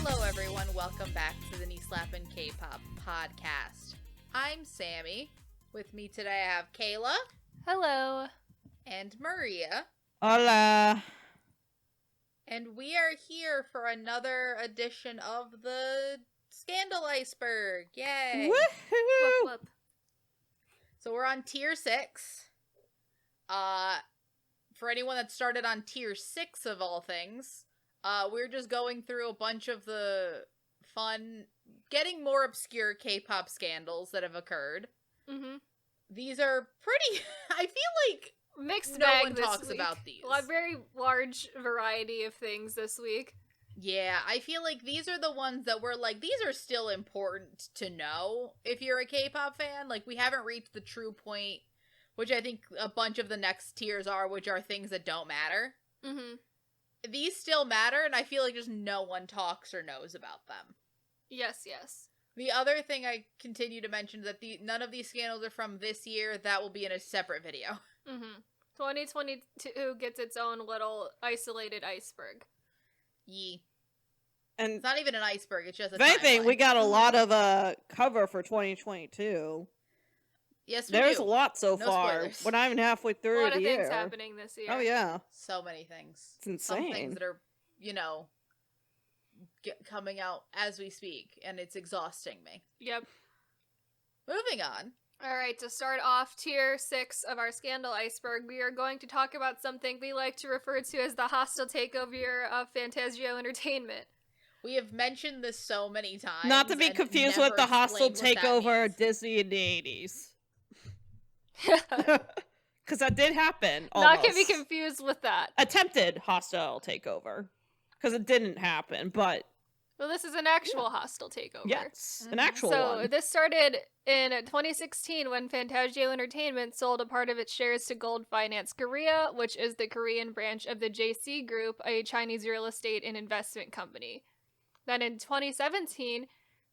Hello everyone, welcome back to the Knee Slappin' K-Pop podcast. I'm Sammy. With me today I have Kayla. Hello. And Maria. Hola. And we are here for another edition of the Scandal Iceberg. Yay! Woohoo! Whoop, whoop. So we're on tier 6. For anyone that started on tier 6 of all things, we're just going through a bunch of the fun, getting more obscure K-pop scandals that have occurred. Mm-hmm. These are pretty, I feel like Mixed no bag one this talks week. about these. A very large variety of things this week. Yeah, I feel like these are the ones that we're like, these are still important to know if you're a K-pop fan. Like, we haven't reached the true point, which I think a bunch of the next tiers are, which are things that don't matter. Mm-hmm. These still matter, and I feel like just no one talks or knows about them. Yes, yes. The other thing I continue to mention is that none of these scandals are from this year. That will be in a separate video. Mm-hmm. 2022 gets its own little isolated iceberg. Yee. And It's not even an iceberg, it's just a if anything, timeline. we got a lot of cover for 2022. Yes, we There's do. a lot so No far. spoilers. We're not even halfway A through lot the of year. things happening this year. Oh yeah, So many things. it's Some insane. things that are, coming out as we speak, and it's exhausting me. Yep. Moving on. Alright, to start off tier 6 of our scandal iceberg, we are going to talk about something we like to refer to as the hostile takeover of Fantasio Entertainment. We have mentioned this so many times. Not to be and confused never with the hostile explained what that takeover means. of Disney in the 80s. Because that did happen. Not to be almost. confused with that. Attempted hostile takeover. Because it didn't happen, but Well, this is an actual hostile takeover. yes, an Mhm. actual So one. this started in 2016 when Fantasio Entertainment sold a part of its shares to Gold Finance Korea, which is the Korean branch of the JC Group, a Chinese real estate and investment company. Then in 2017,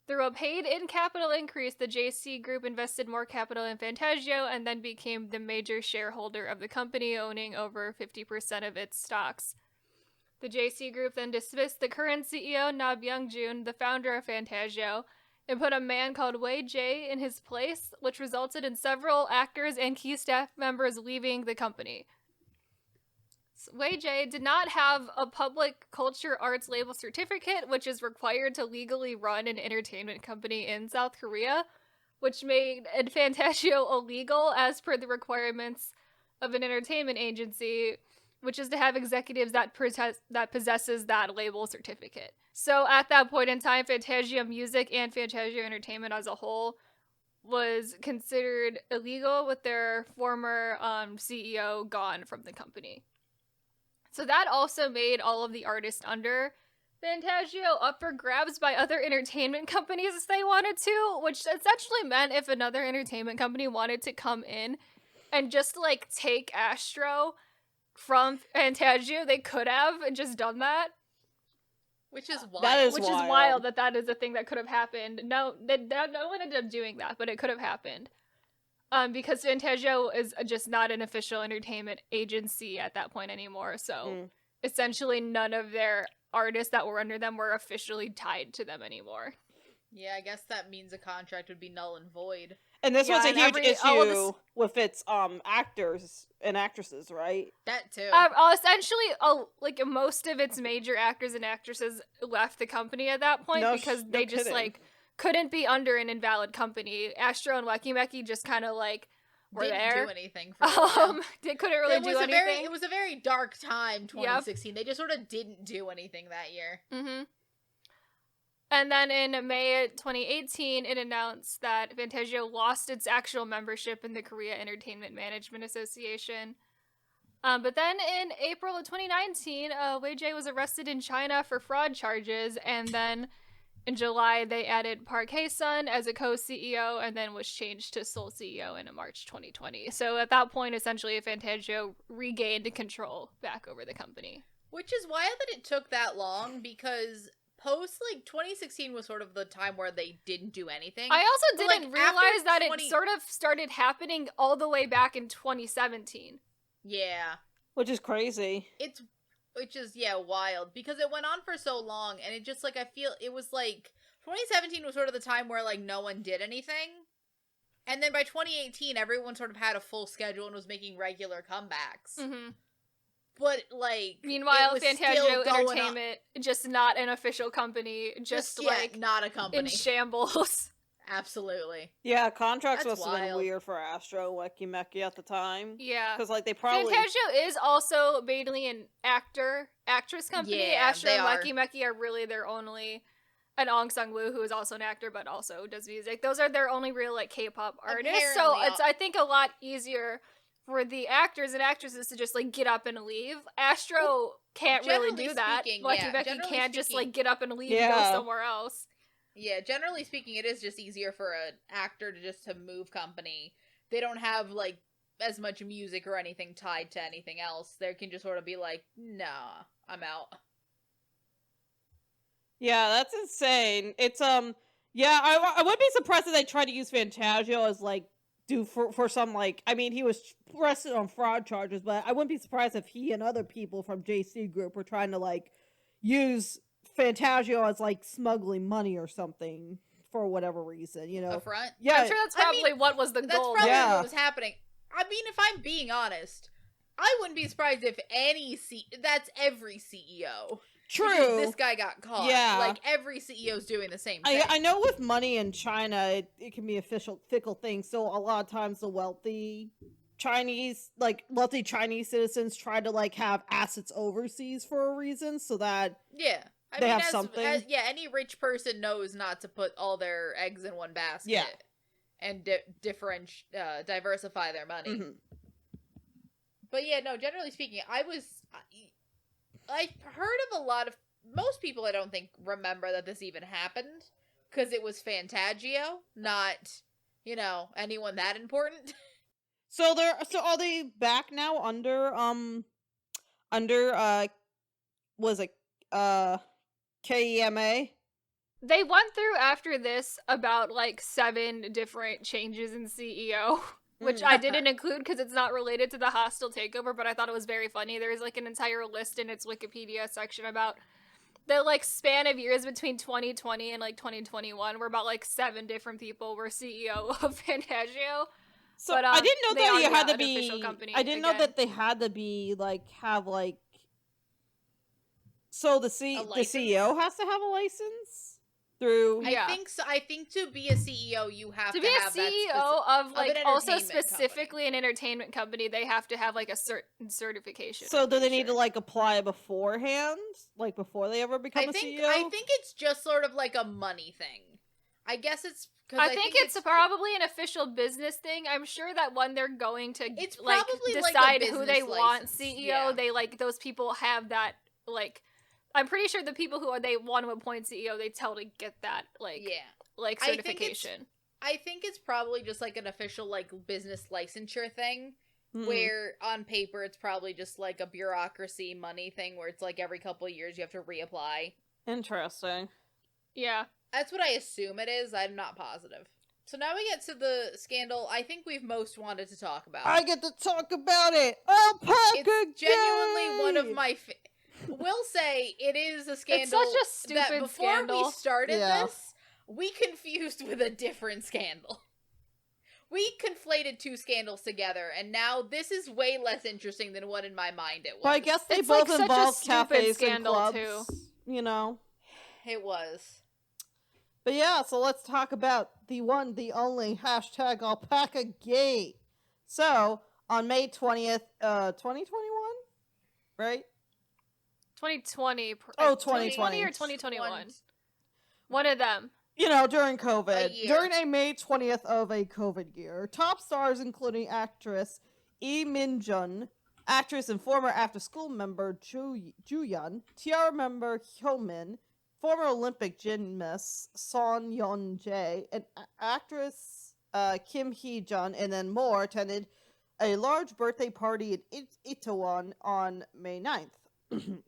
through a paid-in capital increase, the JC Group invested more capital in Fantasio and then became the major shareholder of the company, owning over 50% of its stocks. The JC Group then dismissed the current CEO, Na Byung-joon, the founder of Fantasio, and put a man called Wei Jae in his place, which resulted in several actors and key staff members leaving the company. Wei Jae did not have a public culture arts label certificate, which is required to legally run an entertainment company in South Korea, which made Fantasio illegal as per the requirements of an entertainment agency, which is to have executives that possesses that label certificate. So at that point in time, Fantasia Music and Fantasia Entertainment as a whole was considered illegal with their former CEO gone from the company. So that also made all of the artists under Fantasio up for grabs by other entertainment companies if they wanted to, which essentially meant if another entertainment company wanted to come in and just, like, take Astro from Fantasio, they could have and just done that. Which is wild. That is Which wild. is wild that is a thing that could have happened. No one ended up doing that, but it could have happened. Because Fantasio is just not an official entertainment agency at that point anymore, so essentially none of their artists that were under them were officially tied to them anymore. Yeah, I guess that means a contract would be null and void. And this was a and huge all of issue with its actors and actresses, right? That too. Essentially, like most of its major actors and actresses left the company at that point because they just kidding. like couldn't be under an invalid company. Astro and Wacky Mecky just kind of like were Didn't there. do anything for a while. They couldn't really do anything. It was a very dark time, 2016. Yep. They just sort of didn't do anything that year. Mm-hmm. And then in May 2018, it announced that Fantasio lost its actual membership in the Korea Entertainment Management Association. But then in April of 2019, Wei Jae was arrested in China for fraud charges, and then in July, they added Park Hae-sun as a co-CEO, and then was changed to sole CEO in March 2020. So at that point, essentially, Fantasio regained control back over the company. Which is wild that it took that long, because post, 2016 was sort of the time where they didn't do anything. I also didn't realize that 20... it sort of started happening all the way back in 2017. Yeah. Which is crazy. It's which is wild because it went on for so long, and it just like I feel it was like 2017 was sort of the time where like no one did anything, and then by 2018 everyone sort of had a full schedule and was making regular comebacks. Mm-hmm. But like, meanwhile, Fantasia Entertainment, just not an official company, just like not a company in shambles. Absolutely. Yeah, contracts That's must have been wild. weird for Astro Weki Meki at the time. Yeah. Because, like, they probably... Fantasia is also mainly an actress company. Yeah, Astro they and are. Weki Meki are really their only... And Ong Sung-woo, who is also an actor, but also does music. Those are their only real, like, K-pop artists. So Apparently, it's, I think, a lot easier for the actors and actresses to just, like, get up and leave. Astro can't really generally do that. speaking, Weki Meki generally can't just, speaking- like, get up and leave and go somewhere else. Yeah, generally speaking, it is just easier for an actor to move company. They don't have, like, as much music or anything tied to anything else. They can just sort of be like, nah, I'm out. Yeah, that's insane. It's, yeah, I would be surprised if they tried to use Fantasia as, like, for some, like, I mean, he was arrested on fraud charges, but I wouldn't be surprised if he and other people from JC Group were trying to, like, use Fantasia as, like, smuggling money or something for whatever reason, you know? A front? Yeah. I'm sure that's probably what was the That's goal. probably Yeah. what was happening. I mean, if I'm being honest, I wouldn't be surprised if that's every CEO. True. Because this guy got caught. Yeah. Like, every CEO's doing the same thing. I know with money in China, it can be a fickle thing, so a lot of times the wealthy Chinese citizens try to, like, have assets overseas for a reason, so that... Yeah. I They mean, have something. any rich person knows not to put all their eggs in one basket. Yeah. And diversify their money. Mhm. But yeah, no, generally speaking, I've heard of a lot of... Most people, I don't think, remember that this even happened. Because it was Fantagio, not, anyone that important. So are they back now under was it KEMA? They went through after this about like 7 different changes in CEO, which I didn't include because it's not related to the hostile takeover, but I thought it was very funny. There's like an entire list in its Wikipedia section about the like span of years between 2020 and like 2021 where about like 7 different people were CEO of Fantagio. So But, I didn't know they that are you had not to an be. official company I didn't know again. that they had to be like have like. So the license? CEO has to have a license through. Yeah. I think so. I think to be a CEO, you have To to be a have that CEO of like an also entertainment specifically an entertainment company, they have to have like a certain certification. So do they need to Sure. like apply beforehand, like before they ever become I a think CEO? I think it's just sort of like a money thing. I guess it's because I think it's probably an official business thing. I'm sure that when they're going to It's like probably like a decide who they business want license, CEO, yeah. they like those people have that like. I'm pretty sure the people who they want to appoint CEO, they tell to get that like like I think it's- certification. I think it's probably just like an official like business licensure thing. Hmm. Where on paper it's probably just like a bureaucracy money thing where it's like every couple of years you have to reapply. Interesting. Yeah. That's what I assume it is. I'm not positive. So now we get to the scandal I think we've most wanted to talk about. I get to talk about it. Alpaca. It's genuinely gay! one of my will say it is a scandal such a that stupid before scandal. we started Yeah. this, we confused with a different scandal. We conflated 2 scandals together, and now this is way less interesting than what in my mind it was. But I guess they It's, both like, such a involve stupid cafes scandal, and clubs. too. You know. It was. But yeah, so let's talk about the one, the only hashtag alpaca gate. So, on May 20th, 2021? Right? 2020. Oh, 2020 or 2020. 2021. One of them. You know, during COVID. A year. During a May 20th of a COVID year, top stars including actress Lee Min-jun, actress and former after-school member Ju-yeon, TR member Hyo-min, former Olympic gymnast Son Yeon-jae, and actress Kim Hee-jun, and then more attended a large birthday party in Itaewon on May 9th.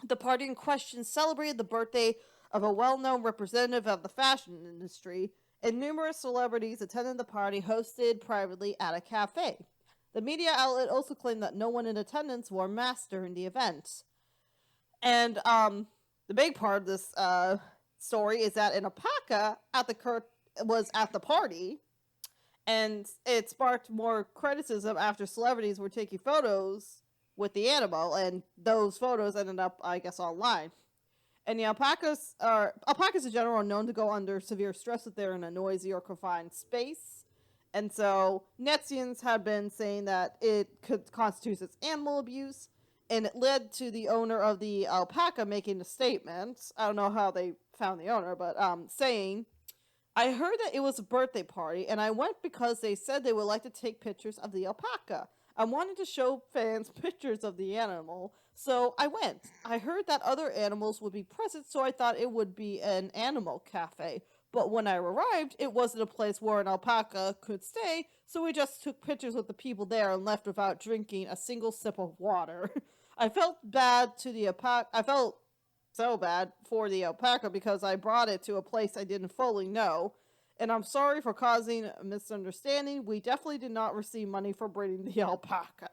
The party in question celebrated the birthday of a well-known representative of the fashion industry, and numerous celebrities attended the party hosted privately at a cafe. The media outlet also claimed that no one in attendance wore masks during the event. And the big part of this story is that an alpaca was at the party, and it sparked more criticism after celebrities were taking photos with the animal, and those photos ended up, I guess, online. And the alpacas in general are known to go under severe stress if they're in a noisy or confined space. And so Netzians have been saying that it could constitute as animal abuse, and it led to the owner of the alpaca making a statement. I don't know how they found the owner, but saying, "I heard that it was a birthday party, and I went because they said they would like to take pictures of the alpaca. I wanted to show fans pictures of the animal, so I went. I heard that other animals would be present, so I thought it would be an animal cafe. But when I arrived, it wasn't a place where an alpaca could stay, so we just took pictures with the people there and left without drinking a single sip of water. I felt so bad for the alpaca because I brought it to a place I didn't fully know. And I'm sorry for causing a misunderstanding. We definitely did not receive money for breeding the alpaca."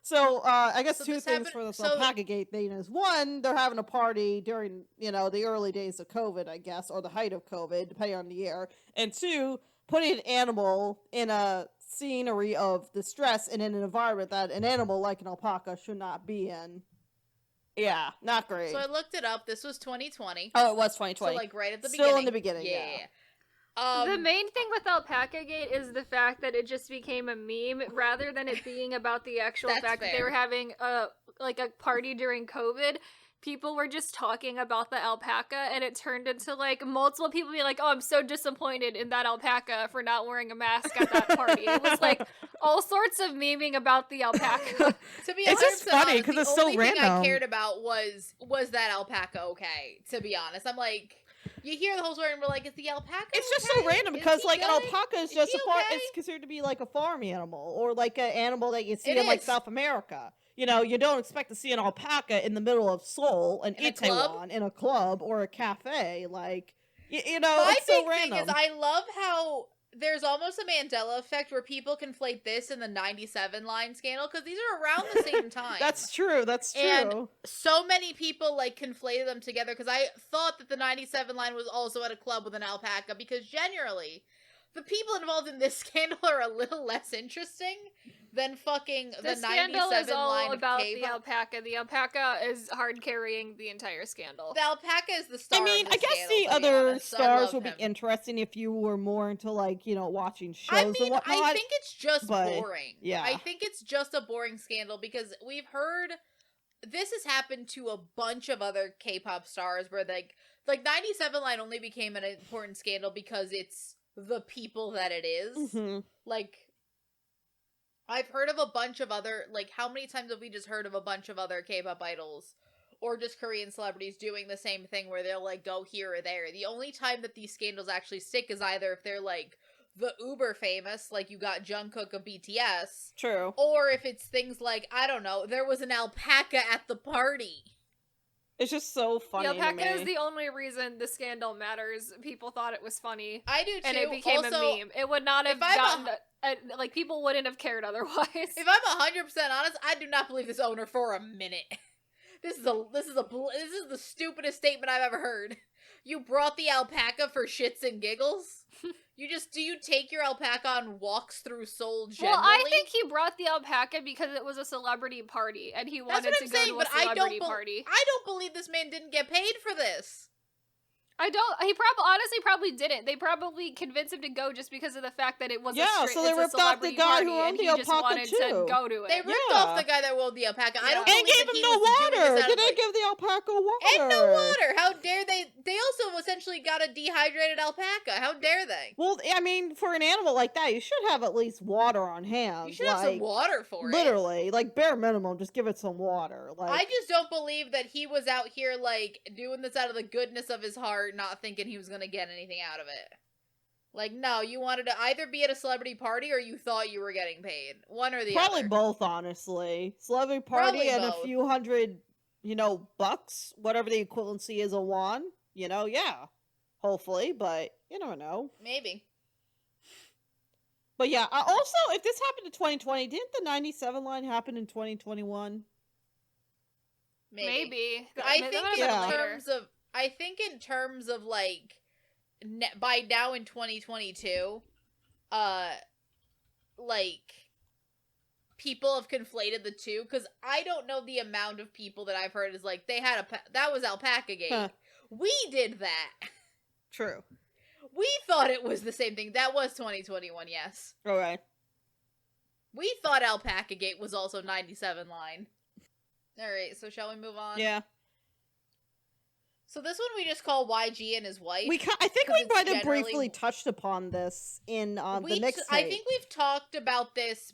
So, I guess two things for this alpaca gate thing is, one, they're having a party during, the early days of COVID, I guess, or the height of COVID, depending on the year. And two, putting an animal in a scenery of distress and in an environment that an animal like an alpaca should not be in. Yeah, not great. So I looked it up. This was 2020. Oh, it was 2020. So, like, right at the beginning. Still in the beginning, yeah. The main thing with Alpaca Gate is the fact that it just became a meme rather than it being about the actual fact that they were having a party during COVID. People were just talking about the alpaca, and it turned into multiple people being like, "Oh, I'm so disappointed in that alpaca for not wearing a mask at that party." It was all sorts of memeing about the alpaca. To be it's just funny because it's so random. The only thing I cared about was that alpaca okay? To be honest, I'm like, you hear the whole story and we're like, is the alpaca It's just so random because an alpaca is just it's considered to be like a farm animal or like an animal that you see in South America. You don't expect to see an alpaca in the middle of Seoul and Itaewon in a club or a cafe. It's so random. Thing is, I love how there's almost a Mandela effect where people conflate this and the 97 line scandal because these are around the same time. That's true. And so many people conflated them together because I thought that the 97 line was also at a club with an alpaca because generally the people involved in this scandal are a little less interesting than fucking the 97 scandal is all line about of the alpaca. The alpaca is hard carrying the entire scandal. The alpaca is the star. I guess the other stars would be interesting if you were more into watching shows and whatnot. I think it's just boring. Yeah. I think it's just a boring scandal because we've heard this has happened to a bunch of other K-pop stars where 97 line only became an important scandal because it's the people that it is. Mm-hmm. I've heard of a bunch of other, how many times have we just heard of a bunch of other K-pop idols or just Korean celebrities doing the same thing where they'll, go here or there? The only time that these scandals actually stick is either if they're, the uber famous, you got Jungkook of BTS. True. Or if it's things I don't know, there was an alpaca at the party. It's just so funny. The alpaca is the only reason the scandal matters. People thought it was funny. I do too. And it became a meme. It would not have gotten... people wouldn't have cared otherwise. If I'm 100% honest, I do not believe this owner for a minute. This is the stupidest statement I've ever heard. You brought the alpaca for shits and giggles? Do you take your alpaca on walks through Seoul generally? Well, I think he brought the alpaca because it was a celebrity party, and he wanted to go to a celebrity party. I don't believe this man didn't get paid for this. He probably didn't. They probably convinced him to go just because of the fact that it was so they ripped off the guy who owned the alpaca too. To go to it. They ripped off the guy that owned the alpaca. Yeah. I don't and gave him no water. They didn't give the alpaca water. And no water. How dare they? They also essentially got a dehydrated alpaca. How dare they? Well, I mean, for an animal like that, you should have at least water on hand. You should have some water for it. Literally, bare minimum, just give it some water. I just don't believe that he was out here doing this out of the goodness of his heart, not thinking he was gonna get anything out of it. No, you wanted to either be at a celebrity party or you thought you were getting paid. One or the other. Probably both, honestly. Celebrity party Probably and both. A few hundred, bucks, whatever the equivalency is a won. Yeah. Hopefully, but you never know. Maybe. But yeah, also, if this happened in 2020, didn't the 97 line happen in 2021? Maybe. I That think might have in been later. terms of like by now in 2022, like people have conflated the two because I don't know the amount of people that I've heard is like they had that was Alpaca Gate. Huh. We did that. True. We thought it was the same thing. That was 2021. Yes. Okay. We thought Alpaca Gate was also 97 line. Alright, so shall we move on? Yeah. So this one we just call YG and his wife. I think 'cause we it's might have generally- briefly touched upon this in the next I think we've talked about this,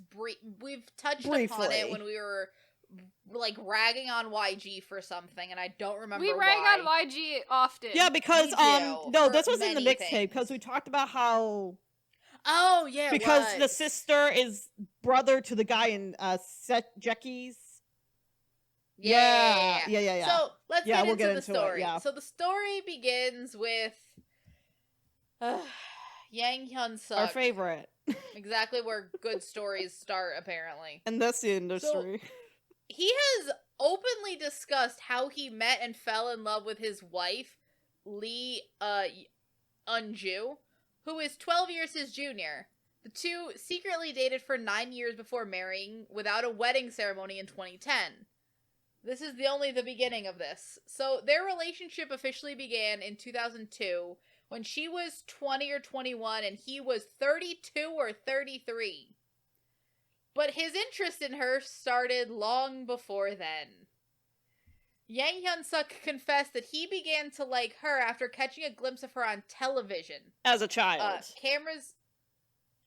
we've touched upon Briefly. it when we were like ragging on YG for something, and I don't remember We rag on YG often. Yeah, because We do, no, for this was in the many mixtape because we talked about how Oh, yeah, because the was. sister is brother to the guy in Jecky's. Yeah. Yeah. So let's Yeah, get we'll into get the into it, story. yeah. So the story begins with Yang Hyun Our Suk. favorite Exactly where good stories start, apparently. in this industry. He has openly discussed how he met and fell in love with his wife, Lee Unju, who is 12 years his junior. The two secretly dated for 9 years before marrying without a wedding ceremony in 2010. This is only the beginning of this. So their relationship officially began in 2002 when she was 20 or 21 and he was 32 or 33. But his interest in her started long before then. Yang Hyun-suk confessed that he began to like her after catching a glimpse of her on television. As a child. Cameras...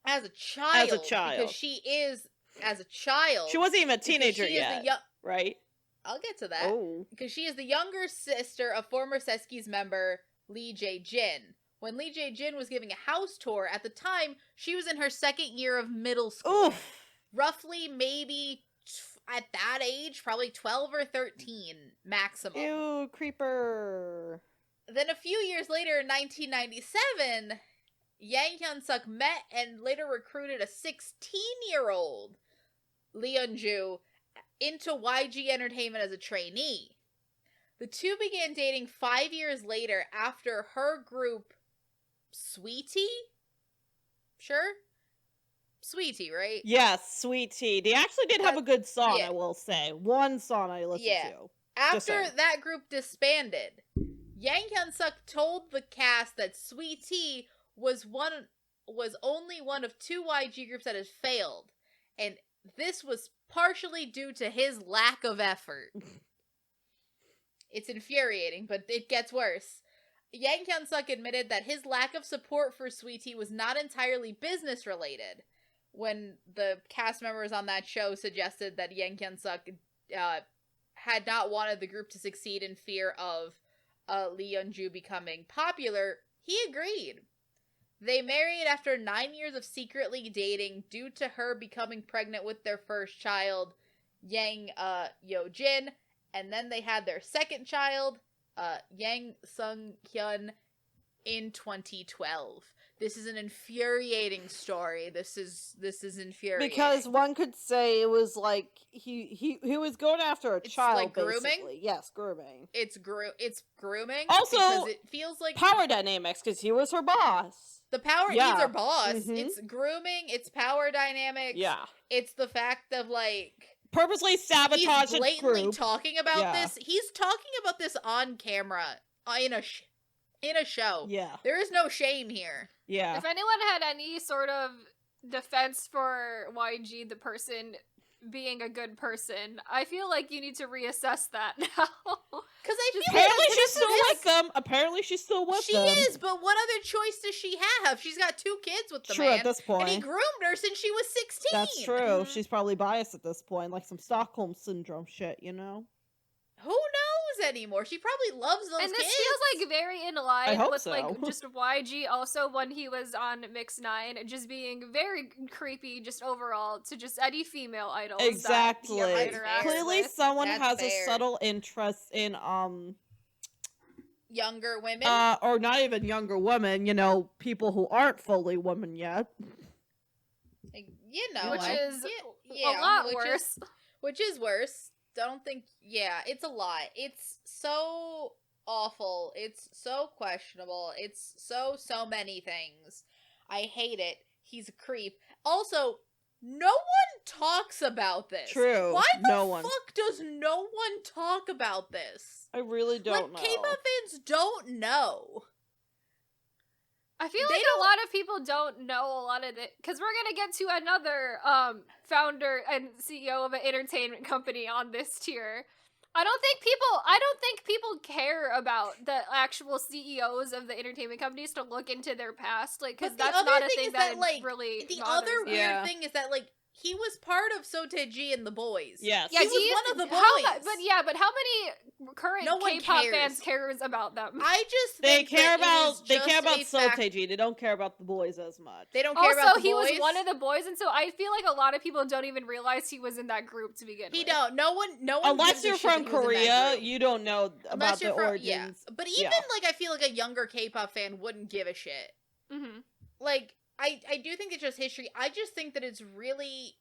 As a child. Because she is... As a child. She wasn't even a teenager yet, right? I'll get to that. Oh. Because she is the younger sister of former Seski's member Lee Jae-jin. When Lee Jae-jin was giving a house tour, at the time, she was in her second year of middle school. Oof. Roughly, maybe, at that age, probably 12 or 13 maximum. Ew, creeper. Then a few years later, in 1997, Yang Hyun-suk met and later recruited a 16-year-old Lee Eun-ju into YG Entertainment as a trainee. The two began dating 5 years later after her group, Sweetie? Sure? Sweetie, right? Yes, Sweet Tea. They actually did have a good song, yeah. I will say. One song I listened to. After that group disbanded, Yang Hyun-suk told the cast that Sweet Tea was only one of 2 YG groups that had failed, and this was partially due to his lack of effort. It's infuriating, but it gets worse. Yang Hyun-suk admitted that his lack of support for Sweet Tea was not entirely business related. When the cast members on that show suggested that Yang Hyun-suk had not wanted the group to succeed in fear of Lee Eun-ju becoming popular, he agreed. They married after 9 years of secretly dating due to her becoming pregnant with their first child, Yang Yo-jin, and then they had their second child, Yang Sung-hyun, in 2012. This is an infuriating story. This is infuriating. Because one could say it was like he was going after a child, like grooming? basically. Yes, grooming. It's grooming. Also, because it feels like power dynamics, because he was her boss. the power. Yeah. He's her boss. Mhm. It's grooming. It's power dynamics. Yeah. It's the fact of like Purposely sabotage he's blatantly group. talking about Yeah. this. He's talking about this on camera in a show. Yeah. There is no shame here. Yeah. If anyone had any sort of defense for YG, the person being a good person, I feel like you need to reassess that now. Because I feel Apparently like she's still with them. Apparently she's still with she them. is, but what other choice does she have? She's got 2 kids with the True man. at this point. And he groomed her since she was 16. That's true. Mhm. She's probably biased at this point, like some Stockholm syndrome shit, you know? Who knows anymore? She probably loves those And this kids. feels like very in line I hope with so. like just YG also when he was on Mix 9, just being very creepy just overall to just any female idols. that he Exactly. ever That's interacts Clearly with. someone That's has fair. a subtle interest in Younger women. or not even younger women, you know, people who aren't fully women yet. Like, you know. Which is yeah, a lot which worse. Which is worse. don't think. Yeah, it's a lot. It's so awful. It's so questionable. It's so many things. I hate it. He's a creep. Also, no one talks about this. True. Why the No one. fuck does no one talk about this? I really don't know. K-pop fans don't know. I feel They like a lot of people don't know a lot of it, because we're gonna get to another founder and CEO of an entertainment company on this tier. I don't think people care about the actual CEOs of the entertainment companies to look into their past, like, because that's not a thing that really the bothers other me. weird thing is that, like, he was part of Sotaeji and the boys. Yes. Yeah, he was one of the boys. But how many current No one K-pop cares. fans cares about them? I just They think care that it is about just a fact- Sotaeji. They don't care about the boys as much. They don't care about Also, the he boys. was one of the boys, and so I feel like a lot of people don't even realize he was in that group to begin with. He don't. No one. Unless gives a you're shit from that he was in that Korea, group. you don't know Unless about the you're from, origins. yeah. But even like, I feel like a younger K-pop fan wouldn't give a shit. Mm-hmm. Like, I do think it's just history. I just think that it's really.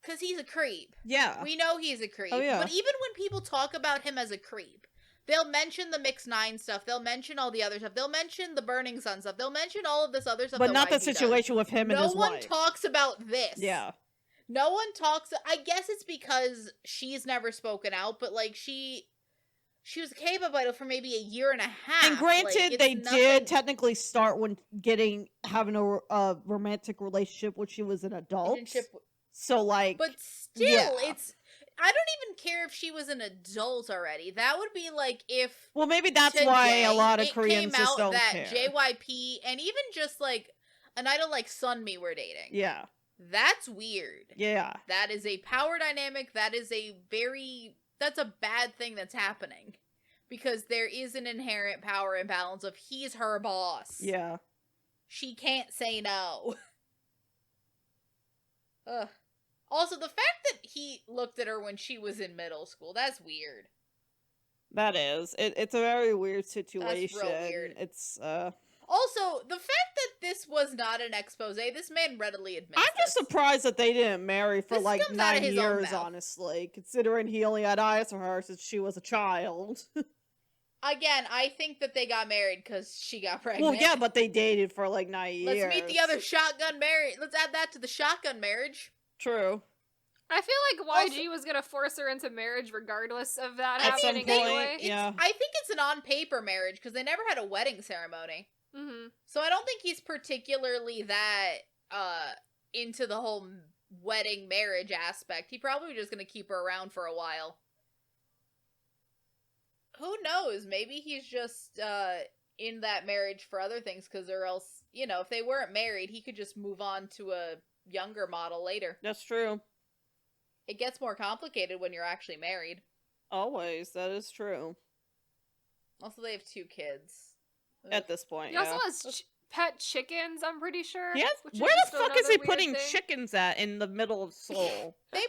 Because he's a creep. Yeah. We know he's a creep. Oh, yeah. But even when people talk about him as a creep, they'll mention the Mix 9 stuff. They'll mention all the other stuff. They'll mention the Burning Sun stuff. They'll mention all of this other stuff. But that not the YG does. situation with him and his wife. No one talks about this. Yeah. No one talks. I guess it's because she's never spoken out, but like she was a K-pop idol for maybe a year and a half. And granted, like, they nothing... did technically start when having a romantic relationship when she was an adult. So, like, but still, it's. I don't even care if she was an adult already. That would be like if. Well, maybe that's today why a lot of it Koreans came just out don't that care. JYP and even just like an idol like Sunmi were dating. Yeah. That's weird. Yeah. That is a power dynamic. That's a bad thing that's happening. Because there is an inherent power imbalance of he's her boss. Yeah. She can't say no. Ugh. Also, the fact that he looked at her when she was in middle school, that's weird. That is. It's a very weird situation. That's real weird. It's, Also, the fact that this was not an expose, this man readily admits I'm just this. surprised that they didn't marry for This like comes out of 9 his own years, mouth. honestly. Considering he only had eyes for her since she was a child. Again, I think that they got married because she got pregnant. Well, yeah, but they dated for like 9 years. Let's meet the other shotgun marriage. Let's add that to the shotgun marriage. True. I feel like YG was gonna force her into marriage regardless of that At some happening point, anyway. yeah. I think it's an on-paper marriage because they never had a wedding ceremony. Mm-hmm. So I don't think he's particularly that into the whole wedding marriage aspect. He probably was just gonna keep her around for a while. Who knows? Maybe he's just in that marriage for other things, because or else, you know, if they weren't married, he could just move on to a younger model later. That's true. It gets more complicated when you're actually married. Always. That is true. Also, they have 2 kids. At this point, He also has pet chickens, I'm pretty sure. Yes. which Where just the fuck is another he weird putting thing. chickens at in the middle of Seoul? They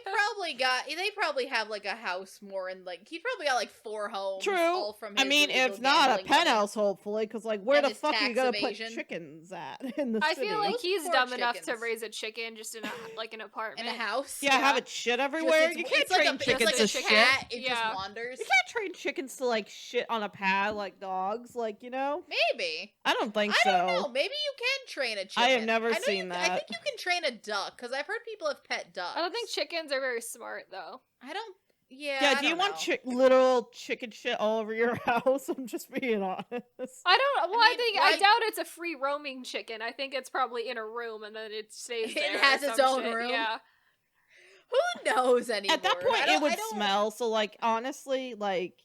probably have like a house more in like, he probably got like 4 homes. True. All from his I mean, illegal if not a gambling money. penthouse, hopefully, because like, where And the his fuck are you tax gonna evasion. put chickens at in the I city? feel like Those he's poor dumb enough to chickens. raise a chicken just in a like an apartment. In a house. yeah, have it shit everywhere. Just You can't it's like train it's chickens like to a shit. cat. It Yeah. just wanders. You can't train chickens to like shit on a pad like dogs, like, you know. Maybe. I don't think I so. don't know. Maybe you can train a chicken. I have never know seen I that. think you can train a duck, because I've heard people have pet ducks. I don't think chickens are very smart though. I don't. Yeah. Yeah, I do you don't want know. literal chicken shit all over your house? I'm just being honest. I don't. Well, I mean, I why- doubt it's a free roaming chicken. I think it's probably in a room and then it stays It there. or has its some own shit. room? Yeah. Who knows anymore? At that point, I don't- it would I don't- smell. So, like, honestly, like,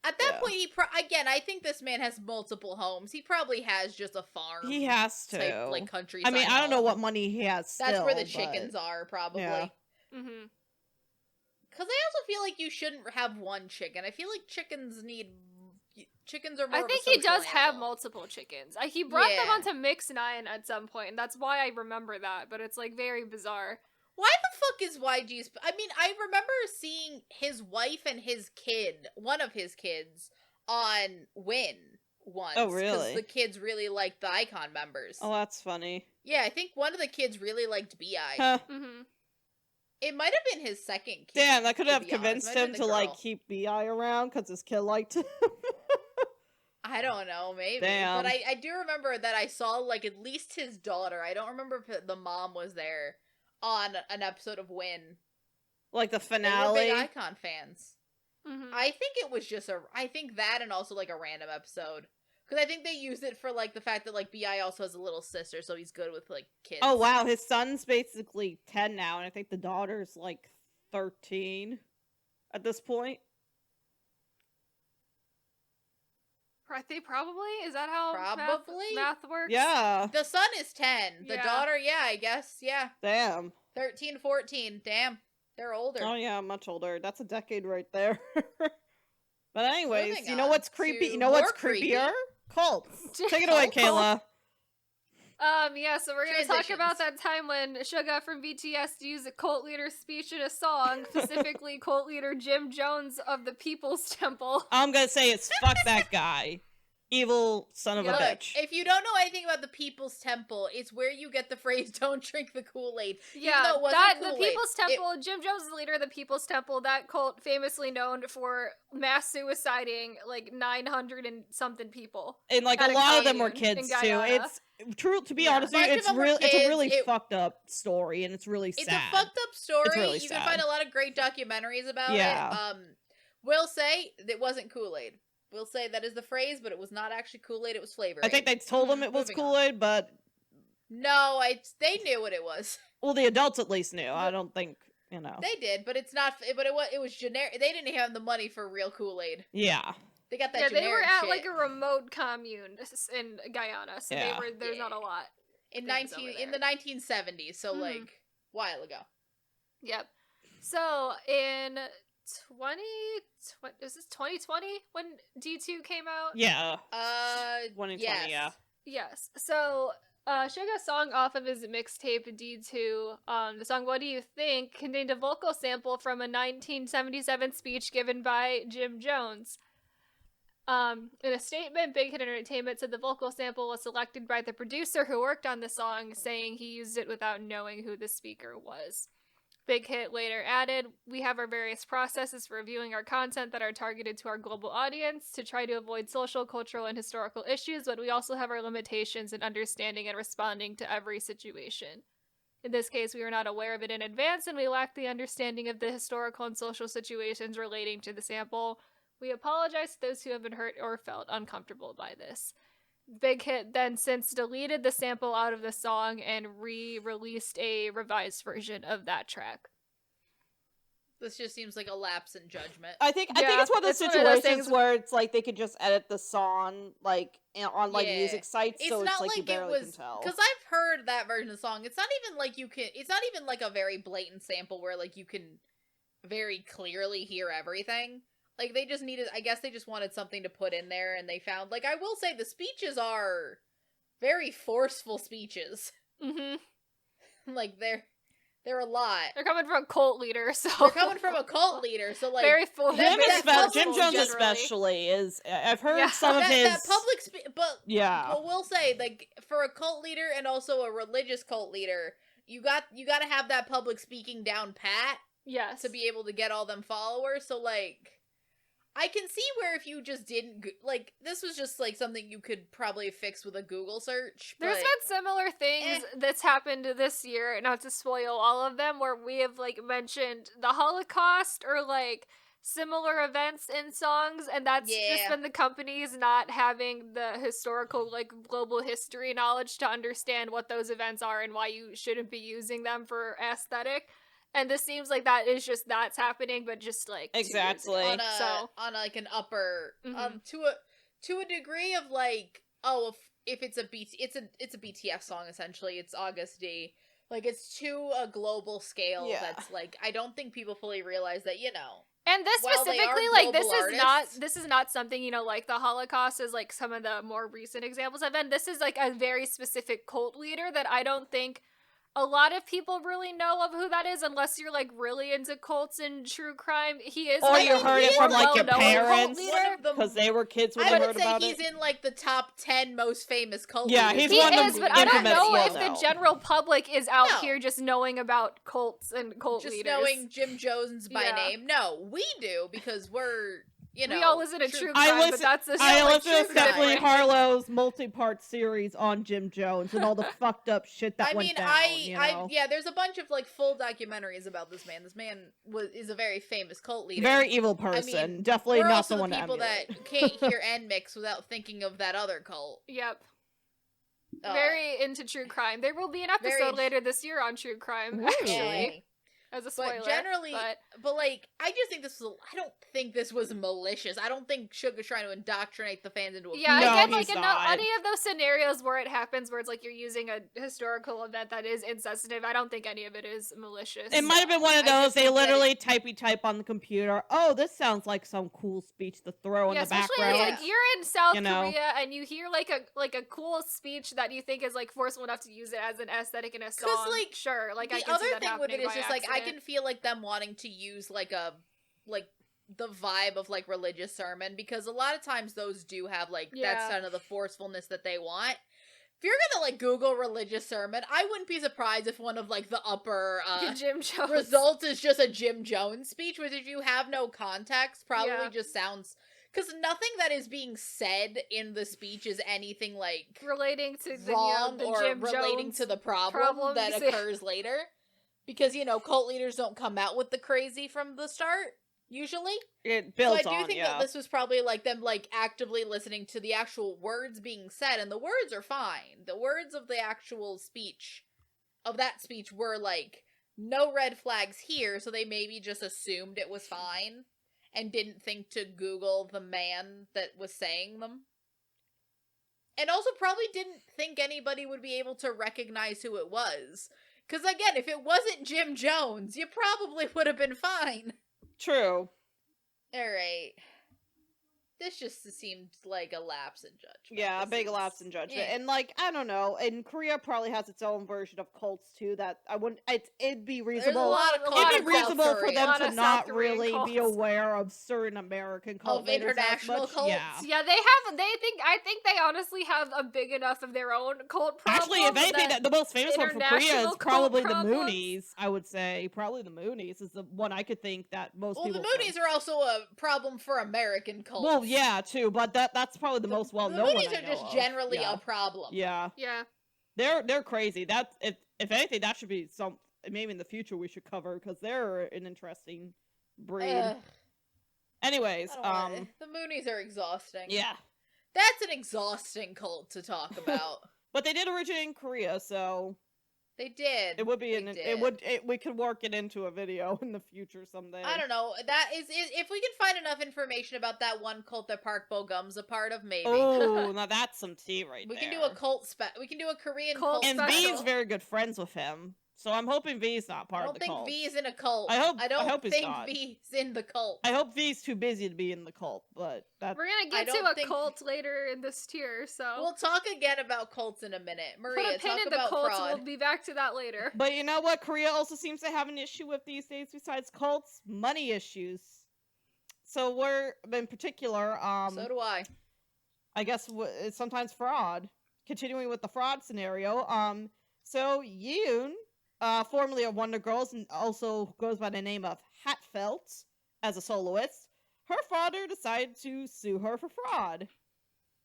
At that yeah. point, again, I think this man has multiple homes. He probably has just a farm. he has to. type, like countryside. I mean, I don't know home. what money he has. That's where the still, but- chickens are, probably. Yeah. Mm-hmm. Because I also feel like you shouldn't have one chicken. I feel like chickens are more I of a think he social does have animal. multiple chickens. He brought them Yeah. onto Mix 9 at some point, and that's why I remember that. But it's like very bizarre. Why the fuck is YG's... I mean, I remember seeing his wife and his kid, one of his kids, on Win once. Oh, really? Because the kids really liked the Icon members. Oh, that's funny. Yeah, I think one of the kids really liked B.I. Huh. Mm-hmm. It might have been his second kid. Damn, that could to have be honest. convinced Might have him been to the like girl. keep Bi around because his kid liked him. I don't know, maybe. Damn. But I do remember that I saw, like, at least his daughter. I don't remember if the mom was there on an episode of Win. Like the They were finale. big Icon fans. Mhm. I think it was just I think that and also, like, a random episode. Because I think they used it for, like, the fact that, like, B.I. also has a little sister, so he's good with, like, kids. Oh wow, his son's basically 10 now, and I think the daughter's like 13 at this point. I think probably. Is that how Probably? math works? Yeah. The son is 10. The Yeah. daughter, yeah, I guess, yeah. Damn. 13, 14. Damn. They're older. Oh yeah, much older. That's a decade right there. But anyways, Moving you know on what's creepy? to You know what's more creepy. creepier? Cults. Take it away, Cult? Kayla. Yeah, so we're gonna talk about Transitions. that time when Suga from BTS used a cult leader speech in a song, specifically cult leader Jim Jones of the People's Temple. I'm gonna say it's fuck that guy. Evil son of a Look, bitch. if you don't know anything about the People's Temple, it's where you get the phrase "Don't drink the Kool-Aid." Yeah, though it wasn't that the Kool-Aid, People's Temple. Jim Jones is the leader of the People's Temple. That cult, famously known for mass suiciding like 900 and something people. And like at a a lot of them were commune kids in too. Guyana. It's true. To be Yeah, honest with you, bunch of it's them were real. It's a kids. really It- fucked up story, and it's really It's sad. a fucked up story. It's really You can sad. find a lot of great documentaries about Yeah. it. Will say it wasn't Kool-Aid. We'll say that is the phrase, but it was not actually Kool-Aid. It was flavor. I think they told him it was Moving on. Kool-Aid, but No, they knew what it was. well, the adults at least knew. I don't think They did, but it's not. But it was generic. They didn't have the money for real Kool-Aid. Yeah. They got that. Yeah, they were generic at shit. like a remote commune in Guyana, so Yeah. there's not a lot. in things over in there. the 1970s. So Mhm. like while ago. Yep. So in 2020 when D2 came out? Yeah. 2020, Yes. yeah. Yes. So Suga's song off of his mixtape D2, the song What Do You Think, contained a vocal sample from a 1977 speech given by Jim Jones. In a statement, Big Hit Entertainment said the vocal sample was selected by the producer who worked on the song, saying he used it without knowing who the speaker was. Big Hit later added, "We have our various processes for reviewing our content that are targeted to our global audience to try to avoid social, cultural, and historical issues, but we also have our limitations in understanding and responding to every situation. In this case, we were not aware of it in advance, and we lacked the understanding of the historical and social situations relating to the sample. We apologize to those who have been hurt or felt uncomfortable by this." Big Hit then since deleted the sample out of the song and re-released a revised version of that track. This just seems like a lapse in judgment. I think Yeah, it's one of those it's one of those situations things- where it's like they could just edit the song like on like Yeah. music sites, It's so not it's like like you it barely was can tell. because I've heard that version of the song. It's not even like you can. It's not even like a very blatant sample where like you can very clearly hear everything. Like they just needed. I guess they just wanted something to put in there, and they found. Like I will say, the speeches are very forceful speeches. Mm-hmm. Like they're a lot. They're coming from a cult leader, so They're coming from a cult leader, so like very full. That- Jim, that public- Jim Jones generally. especially is. I've heard Yeah. some of that, his. that public but Yeah. But we'll say, like, for a cult leader and also a religious cult leader, you got to have that public speaking down pat Yes. to be able to get all them followers. So, like, I can see where if you just didn't like, this was just like something you could probably fix with a Google search. There's but been similar things that's happened this year, not to spoil all of them, where we have like mentioned the Holocaust or like similar events in songs, and that's just Yeah. been the companies not having the historical like global history knowledge to understand what those events are and why you shouldn't be using them for aesthetic. And this seems like that's happening, but just like 2 years ago. Exactly. on like an upper Mhm. to a degree of like, oh, if it's a it's a BTS song, essentially. It's August D. Like, it's to a global scale. Yeah. That's like, I don't think people fully realize that, And this While they are specifically, like global artists- this is not something, you know, like the Holocaust is like some of the more recent examples I've been. This is like a very specific cult leader that I don't think a lot of people really know of who that is unless you're like really into cults and true crime. He is Or like you a heard it more from like your well-known cult parents leader. because they were kids when I they would heard say about he's it. in like the top 10 most famous cult Yeah, leaders. he's He one of is, the but I don't infamous know well if the known. general public is out No. here just knowing about cults and cult just leaders. knowing Jim Jones by Yeah. name. No, we do because we're, you know, We all listen to true I crime, listen- but that's a I like, listened to true Stephanie crime. Harlow's multi-part series on Jim Jones and all the fucked up shit that I went mean, down. You know? yeah, there's a bunch of like full documentaries about this man. This man is a very famous cult leader. Very evil person. mean, Definitely we're not also someone the to people emulate. that can't hear and mix without thinking of that other cult. Yep. Uh, Very into true crime. There will be an episode very- later this year on true crime, Ooh. actually. Yay. As a spoiler. But generally, but but like, I just think this was. I don't think this was malicious. I don't think Suga's trying to indoctrinate the fans into a. yeah, No, again, like he's in not. any of those scenarios where it happens, where it's like you're using a historical event that is insensitive, I don't think any of it is malicious. It might have been one of I just those, they think that literally type on the computer, oh, this sounds like some cool speech to throw in yeah, the especially background. if like you're in South you know? Korea and you hear like a cool speech that you think is like forceful enough to use it as an aesthetic in a song. like, sure, like I The can other see that thing with it happening is by just like I accident. can feel like them wanting to use like the vibe of like religious sermon, because a lot of times those do have like Yeah. that's kind of the forcefulness that they want. If you're gonna like Google religious sermon, I wouldn't be surprised if one of like the upper Jim Jones results is just a Jim Jones speech, which if you have no context probably Yeah. just sounds, because nothing that is being said in the speech is anything like relating to the, wrong the or Jim relating Jones to the problem problems, that yeah. occurs later, because cult leaders don't come out with the crazy from the start usually. It So builds I do on, think yeah. that this was probably like them like actively listening to the actual words being said, and the words are fine. The words of the actual speech of that speech were like no red flags here, so they maybe just assumed it was fine and didn't think to Google the man that was saying them. And also probably didn't think anybody would be able to recognize who it was. Because again, if it wasn't Jim Jones, you probably would have been fine. True. Alright. This just seemed like a lapse in judgment. Yeah, a This big is- lapse in judgment. eh. And like, I don't know, and Korea probably has its own version of cults too that I wouldn't it'd be There's a reasonable. lot of It'd cults It'd in be South reasonable for Korea. them lot to of not South Korean really be cults. aware of certain American cult Of leaders as international much. cults? Yeah. Yeah, I think they honestly have a big enough of their own cult problem. Actually, if anything, the most famous one from Korea is international probably cult the problems. Moonies. I would say probably the Moonies is the one I could think that most Well, the people. Moonies are also a problem for American cults. Well, yeah, too, but that's probably the most well The known. Moonies are just generally yeah. a problem. Yeah, Yeah. they're crazy. That's if anything, that should be some. Maybe in the future we should cover because they're an interesting breed. Ugh, Anyways, I don't wanna- the Moonies are exhausting. yeah, That's an exhausting cult to talk about. but they did originate in Korea, so They did. it would be They we could work it into a video in the future someday. I don't know. That is if we can find enough information about that one cult that Park Bo-gum's a part of, maybe. Oh, now that's some tea right We there. can do a cult we can do a Korean Cult cult And special. V's very good friends with him, so I'm hoping V's not I part don't of the think cult. V is in a cult. I hope- I don't I hope he's think not. V's in the cult. I hope V's too busy to be in the cult, but that's We're gonna I get to don't a think- cult later in this tier, so We'll talk again about cults in a minute. put Maria, a pin talk in the about cults. fraud. We'll be back to that later. But you know what Korea also seems to have an issue with these days besides cults? Money issues. So we're in particular, So do I. I guess it's sometimes fraud. Continuing with the fraud scenario, so Yoon, formerly of Wonder Girls and also goes by the name of Hatfelt as a soloist, her father decided to sue her for fraud.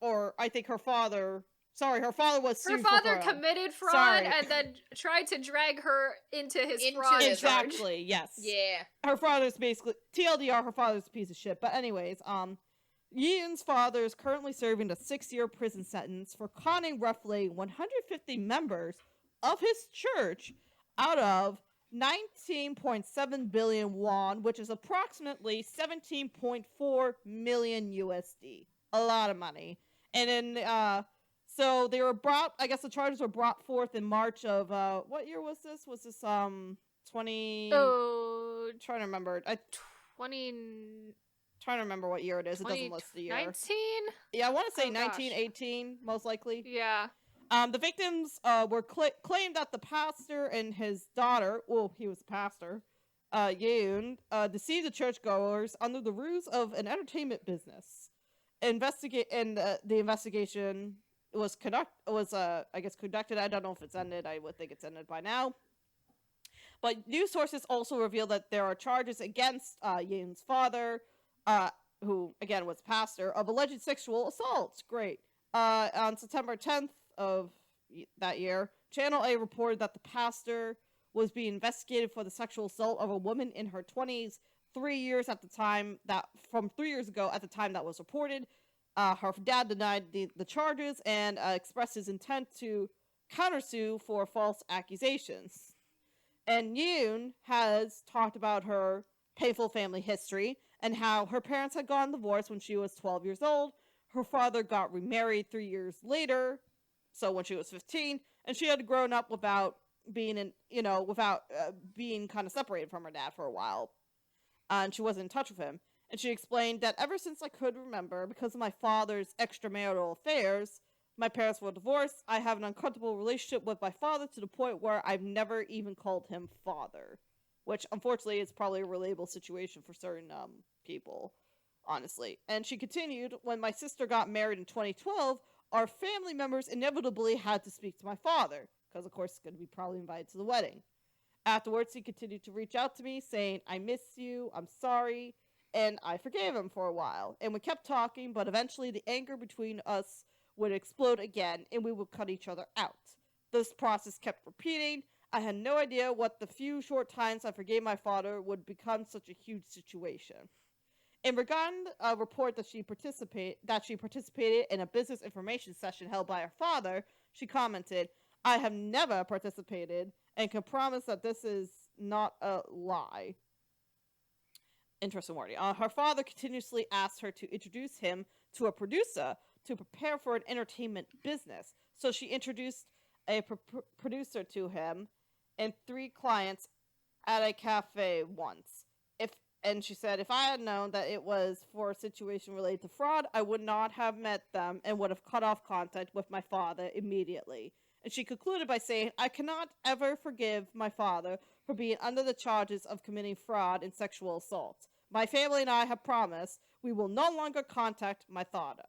Or I think her father was Her sued father for fraud. committed fraud Sorry. and then tried to drag her into his Into fraud his- charge. Exactly, yes. Yeah. Her father's basically TLDR. Her father's a piece of shit. But anyways, Yoon's father is currently serving a 6-year prison sentence for conning roughly 150 members of his church out of 19.7 billion won, which is approximately 17.4 million USD. A lot of money. And then, so they were brought. I guess the charges were brought forth in March of what year was this? Was this 20? Oh, Trying to remember. 20, Trying to remember what year it is. It doesn't list the year. 19? Yeah, I want to say Oh, gosh. 1918, most likely. Yeah. The victims were claimed that the pastor and his daughter, well, he was a pastor, Yoon, deceived the churchgoers under the ruse of an entertainment business. The investigation was conducted. I don't know if it's ended. I would think it's ended by now. But news sources also reveal that there are charges against Yoon's father, who again was pastor, of alleged sexual assault. Great. On September 10th of that year, Channel A reported that the pastor was being investigated for the sexual assault of a woman in her 20s, 3 years ago at the time that was reported. Her dad denied the charges and expressed his intent to countersue for false accusations. And Yoon has talked about her painful family history and how her parents had gone divorced when she was 12 years old. Her father got remarried 3 years later, so when she was 15, and she had grown up without being being kind of separated from her dad for a while, and she wasn't in touch with him. And she explained that ever since I could remember, because of my father's extramarital affairs, my parents were divorced. I have an uncomfortable relationship with my father to the point where I've never even called him father, which unfortunately is probably a relatable situation for certain people, honestly. And she continued, when my sister got married in 2012, our family members inevitably had to speak to my father, because of course he's going to be probably invited to the wedding. Afterwards, he continued to reach out to me, saying, I miss you, I'm sorry, and I forgave him for a while. And we kept talking, but eventually the anger between us would explode again, and we would cut each other out. This process kept repeating. I had no idea what the few short times I forgave my father would become such a huge situation. In regarding a report that she participated in a business information session held by her father, she commented, I have never participated and can promise that this is not a lie. Interesting wording. Her father continuously asked her to introduce him to a producer to prepare for an entertainment business. So she introduced a producer to him and 3 clients at a cafe once. And she said, if I had known that it was for a situation related to fraud, I would not have met them and would have cut off contact with my father immediately. And she concluded by saying, I cannot ever forgive my father for being under the charges of committing fraud and sexual assault. My family and I have promised we will no longer contact my father.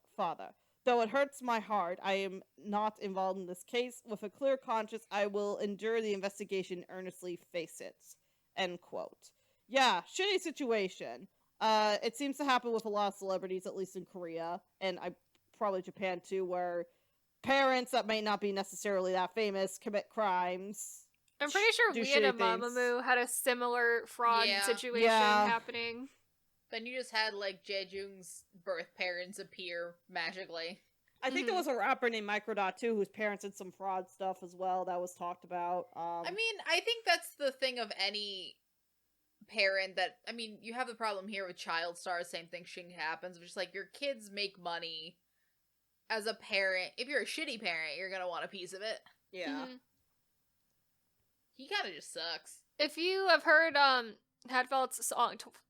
Though it hurts my heart, I am not involved in this case. With a clear conscience, I will endure the investigation and earnestly face it. End quote. Yeah, shitty situation. It seems to happen with a lot of celebrities, at least in Korea, and probably Japan too, where parents that may not be necessarily that famous commit crimes. I'm pretty sure we and Mamamoo had a similar fraud situation happening. Then you just had, like, Jaejung's birth parents appear magically. I think there was a rapper named Microdot, too, whose parents did some fraud stuff as well that was talked about. I mean, I think that's the thing of any parent that, I mean, you have the problem here with child stars, same thing happens, which is like, your kids make money. As a parent, if you're a shitty parent, you're gonna want a piece of it. Yeah. Mm-hmm. He kinda just sucks. If you have heard Hadfeld's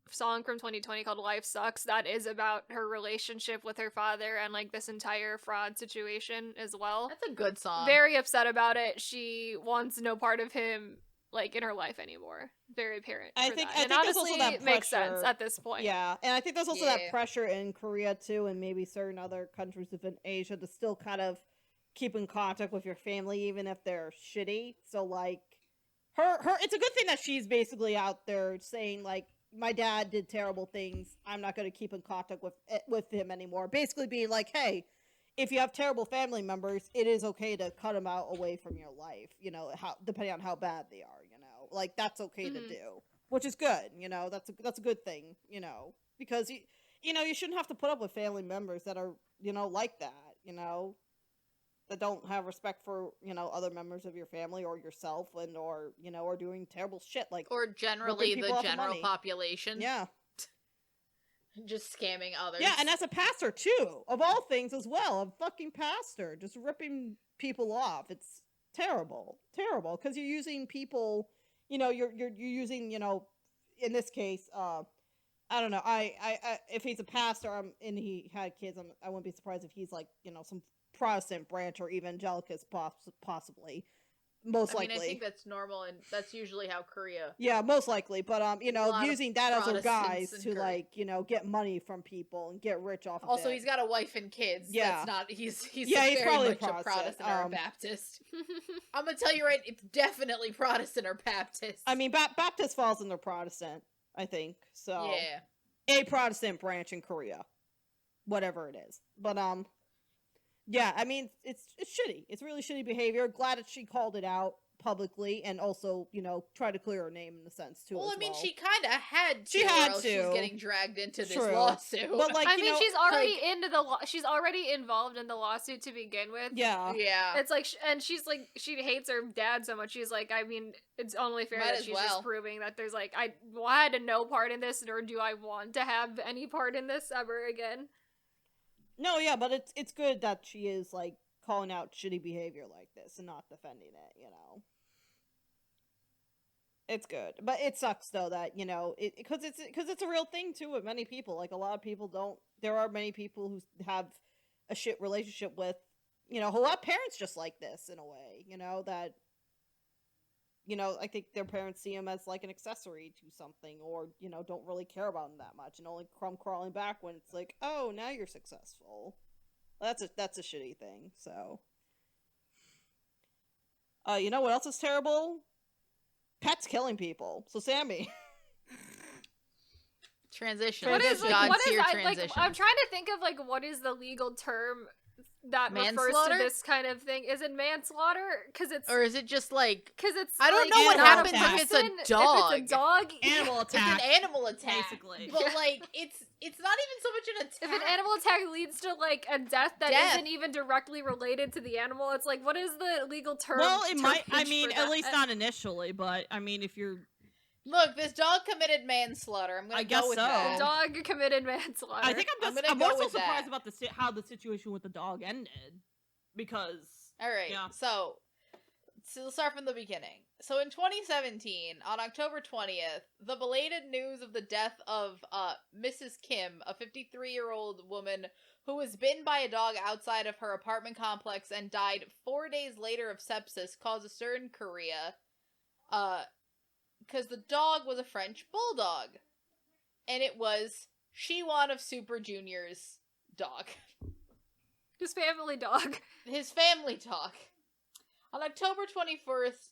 song from 2020 called Life Sucks, that is about her relationship with her father and like this entire fraud situation as well. That's a good song. Very upset about it. She wants no part of him like in her life anymore. Very apparent. I think honestly, there's also that pressure. Makes sense at this point. Yeah, and I think there's also that pressure in Korea too, and maybe certain other countries within Asia to still kind of keep in contact with your family, even if they're shitty. So like, her, it's a good thing that she's basically out there saying like, my dad did terrible things. I'm not going to keep in contact with him anymore. Basically being like, hey, if you have terrible family members, it is okay to cut them out away from your life. You know, depending on how bad they are. You know, like that's okay to do, which is good. You know, that's a good thing. You know, because you shouldn't have to put up with family members that are like that. You know, that don't have respect for other members of your family or yourself, and or doing terrible shit like or generally the general population. Yeah. Just scamming others. Yeah, and as a pastor too, of all things as well, a fucking pastor just ripping people off. It's terrible, because you're using people. You're using in this case, I don't know. I if he's a pastor and he had kids, I wouldn't be surprised if he's like some Protestant branch or evangelicals, possibly. Most likely. I think that's normal, and that's usually how Korea. Yeah, most likely. But using that as their guise to Korea. get money from people and get rich off of it. Also, he's got a wife and kids. Yeah. That's not he's very probably much a Protestant or a Baptist. I'm gonna tell you right, it's definitely Protestant or Baptist. I mean, Baptist falls under Protestant, I think. So yeah. A Protestant branch in Korea. Whatever it is. But yeah, I mean, it's shitty. It's really shitty behavior. Glad that she called it out publicly and also, try to clear her name in a sense too. Well, I mean, she kind of had to. She had or else to. She's getting dragged into this True. lawsuit. But I mean, she's already she's already involved in the lawsuit to begin with. Yeah. Yeah. It's like, and she's like, she hates her dad so much. She's like, I mean, it's only fair that she's just proving that there's like, I had no part in this, nor do I want to have any part in this ever again. No, yeah, but it's good that she is like calling out shitty behavior like this and not defending it, It's good. But it sucks though that, because it's a real thing too with many people. Like a lot of people there are many people who have a shit relationship with, who have parents just like this in a way, that I think their parents see them as like an accessory to something or, don't really care about them that much and only come crawling back when it's like, oh, now you're successful. That's a shitty thing, so. You know what else is terrible? Pets killing people. So, Sammy. Transition. What is transition. like, I'm trying to think of like what is the legal term that refers to this kind of thing. Is it manslaughter? Or is it just like? Because it's. I don't know what happens if it's a dog. If it's a dog, animal attack. It's an animal attack, basically. But like, it's not even so much an attack. If an animal attack leads to like a death that isn't even directly related to the animal, it's like, what is the legal term? Well, it might. I mean, at least not initially, but I mean, if you're. Look, this dog committed manslaughter. I'm gonna go with that. The dog committed manslaughter. I think I'm more so surprised about how the situation with the dog ended, because. All right, yeah. So let's start from the beginning. So in 2017, on October 20th, the belated news of the death of Mrs. Kim, a 53-year-old woman who was bitten by a dog outside of her apartment complex and died 4 days later of sepsis, caused a stir in Korea. Because the dog was a French bulldog. And it was Shiwon of Super Junior's dog. His family dog. His family dog. On October 21st,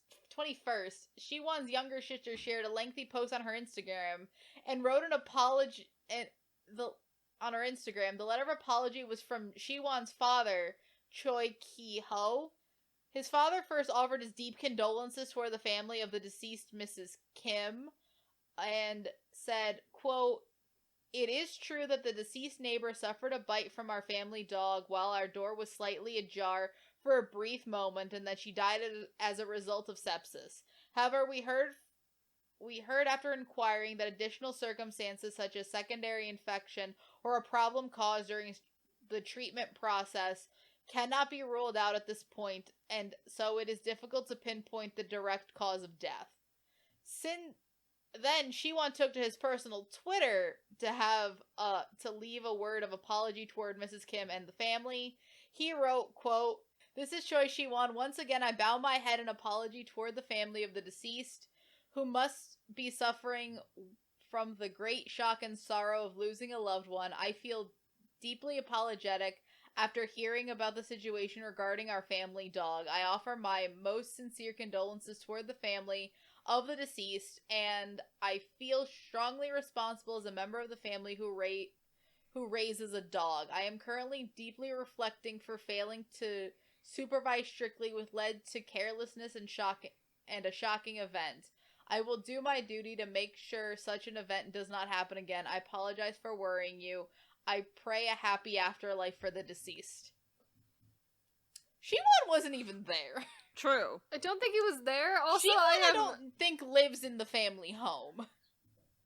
Shiwon's younger sister shared a lengthy post on her Instagram and wrote an apology on her Instagram. The letter of apology was from Shiwon's father, Choi Ki-ho. His father first offered his deep condolences toward the family of the deceased Mrs. Kim and said, quote, "It is true that the deceased neighbor suffered a bite from our family dog while our door was slightly ajar for a brief moment and that she died as a result of sepsis. However, we heard after inquiring that additional circumstances such as secondary infection or a problem caused during the treatment process cannot be ruled out at this point, and so it is difficult to pinpoint the direct cause of death." Since then, Shiwon took to his personal Twitter to leave a word of apology toward Mrs. Kim and the family. He wrote, quote, "This is Choi Shiwon. Once again, I bow my head in apology toward the family of the deceased, who must be suffering from the great shock and sorrow of losing a loved one. I feel deeply apologetic after hearing about the situation regarding our family dog. I offer my most sincere condolences toward the family of the deceased, and I feel strongly responsible as a member of the family who raises a dog. I am currently deeply reflecting for failing to supervise strictly, which led to carelessness and a shocking event. I will do my duty to make sure such an event does not happen again. I apologize for worrying you. I pray a happy afterlife for the deceased." Shiwon wasn't even there. True. I don't think he was there. Also, I don't think lives in the family home.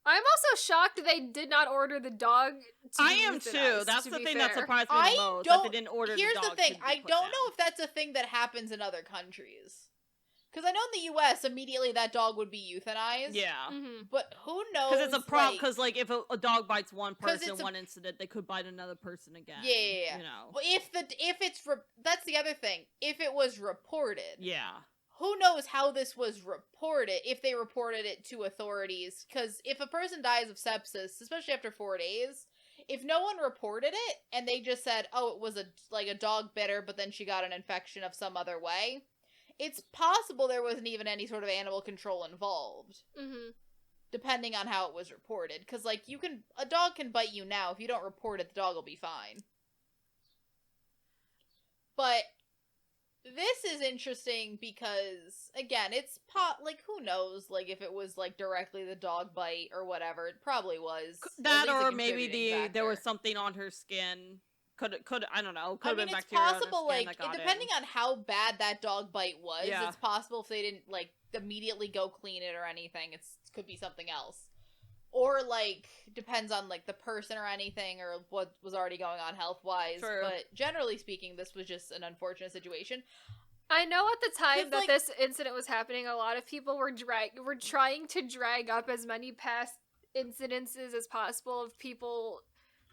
I'm also shocked they did not order the dog to I am too. That's the thing that surprised me the most. That they didn't order Here's the dog. the thing. I don't know if that's a thing that happens in other countries. Because I know in the U.S. immediately that dog would be euthanized. Yeah. But who knows? Because it's a problem. Because like if a dog bites one 'cause person it's in one incident, they could bite another person again. Yeah. You know. But if it's that's the other thing. If it was reported, Yeah. who knows how this was reported? If they reported it to authorities, because if a person dies of sepsis, especially after 4 days, if no one reported it and they just said, "Oh, it was a dog bit her, but then she got an infection of some other way," it's possible there wasn't even any sort of animal control involved. Depending on how it was reported. Because, like, a dog can bite you now. If you don't report it, the dog will be fine. But this is interesting because, again, it's who knows, like, if it was, like, directly the dog bite or whatever. It probably was. That, or maybe there was something on her skin. Could I don't know. Could have been it's bacteria possible, on her skin like, that got depending in. on how bad that dog bite was, Yeah. it's possible if they didn't, like, immediately go clean it or anything, it could be something else. Or, like, depends on, like, the person or anything, or what was already going on health-wise. True. But generally speaking, this was just an unfortunate situation. I know at the time that like- this incident was happening, a lot of people were trying to drag up as many past incidences as possible of people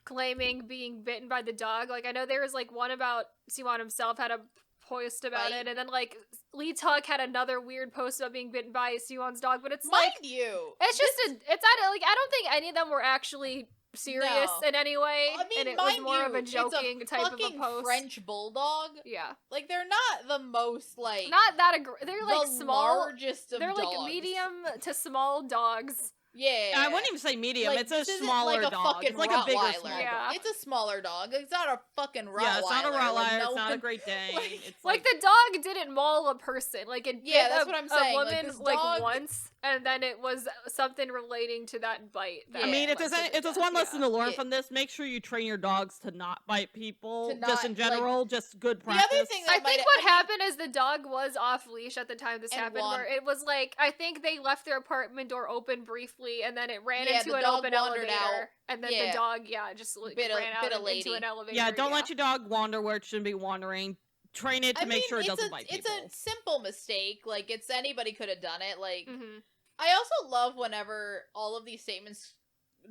claiming being bitten by the dog. Like, I know there was, like, one about Siwon himself had a post about it, and then, like, Lee Tuck had another weird post about being bitten by Siwon's dog, but it's Mind like, you, it's just, like, I don't think any of them were actually serious No. in any way, I mean, and it was mind more you, of a joking it's a type of a fucking post. French bulldog. Yeah. Like, they're not the most, like, Not that they're, like, the small. largest of They're, dogs. like, medium to small dogs. Yeah. I wouldn't even say medium. Like, it's a this isn't smaller like a dog. fucking It's like a bigger Rottweiler. small Yeah. dog. It's a smaller dog. It's not a fucking Rottweiler. Yeah, it's not a Rottweiler. Like, no it's not a one- Great Dane. like- it's Like, the dog didn't maul a person. Like, it Yeah, bit that's what I'm saying. a Like, woman, this like, dog- once, and then it was something relating to that bite. Yeah, I mean, if like, there's one lesson to learn Yeah. from this, make sure you train your dogs to not bite people. To not, just in general, just good The practice. other thing that I think might- what I mean- happened is the dog was off leash at the time this And happened, wan- where it was like, I think they left their apartment door open briefly, and then it ran Yeah, into the an dog open wandered elevator, out. and then Yeah. the dog, just like, Bit a ran out into lady. an elevator. Yeah, don't let your dog wander where it shouldn't be wandering. Train it to make sure it it's doesn't bite it's people. a simple mistake. Like, anybody could have done it. Like, Mm-hmm. I also love whenever all of these statements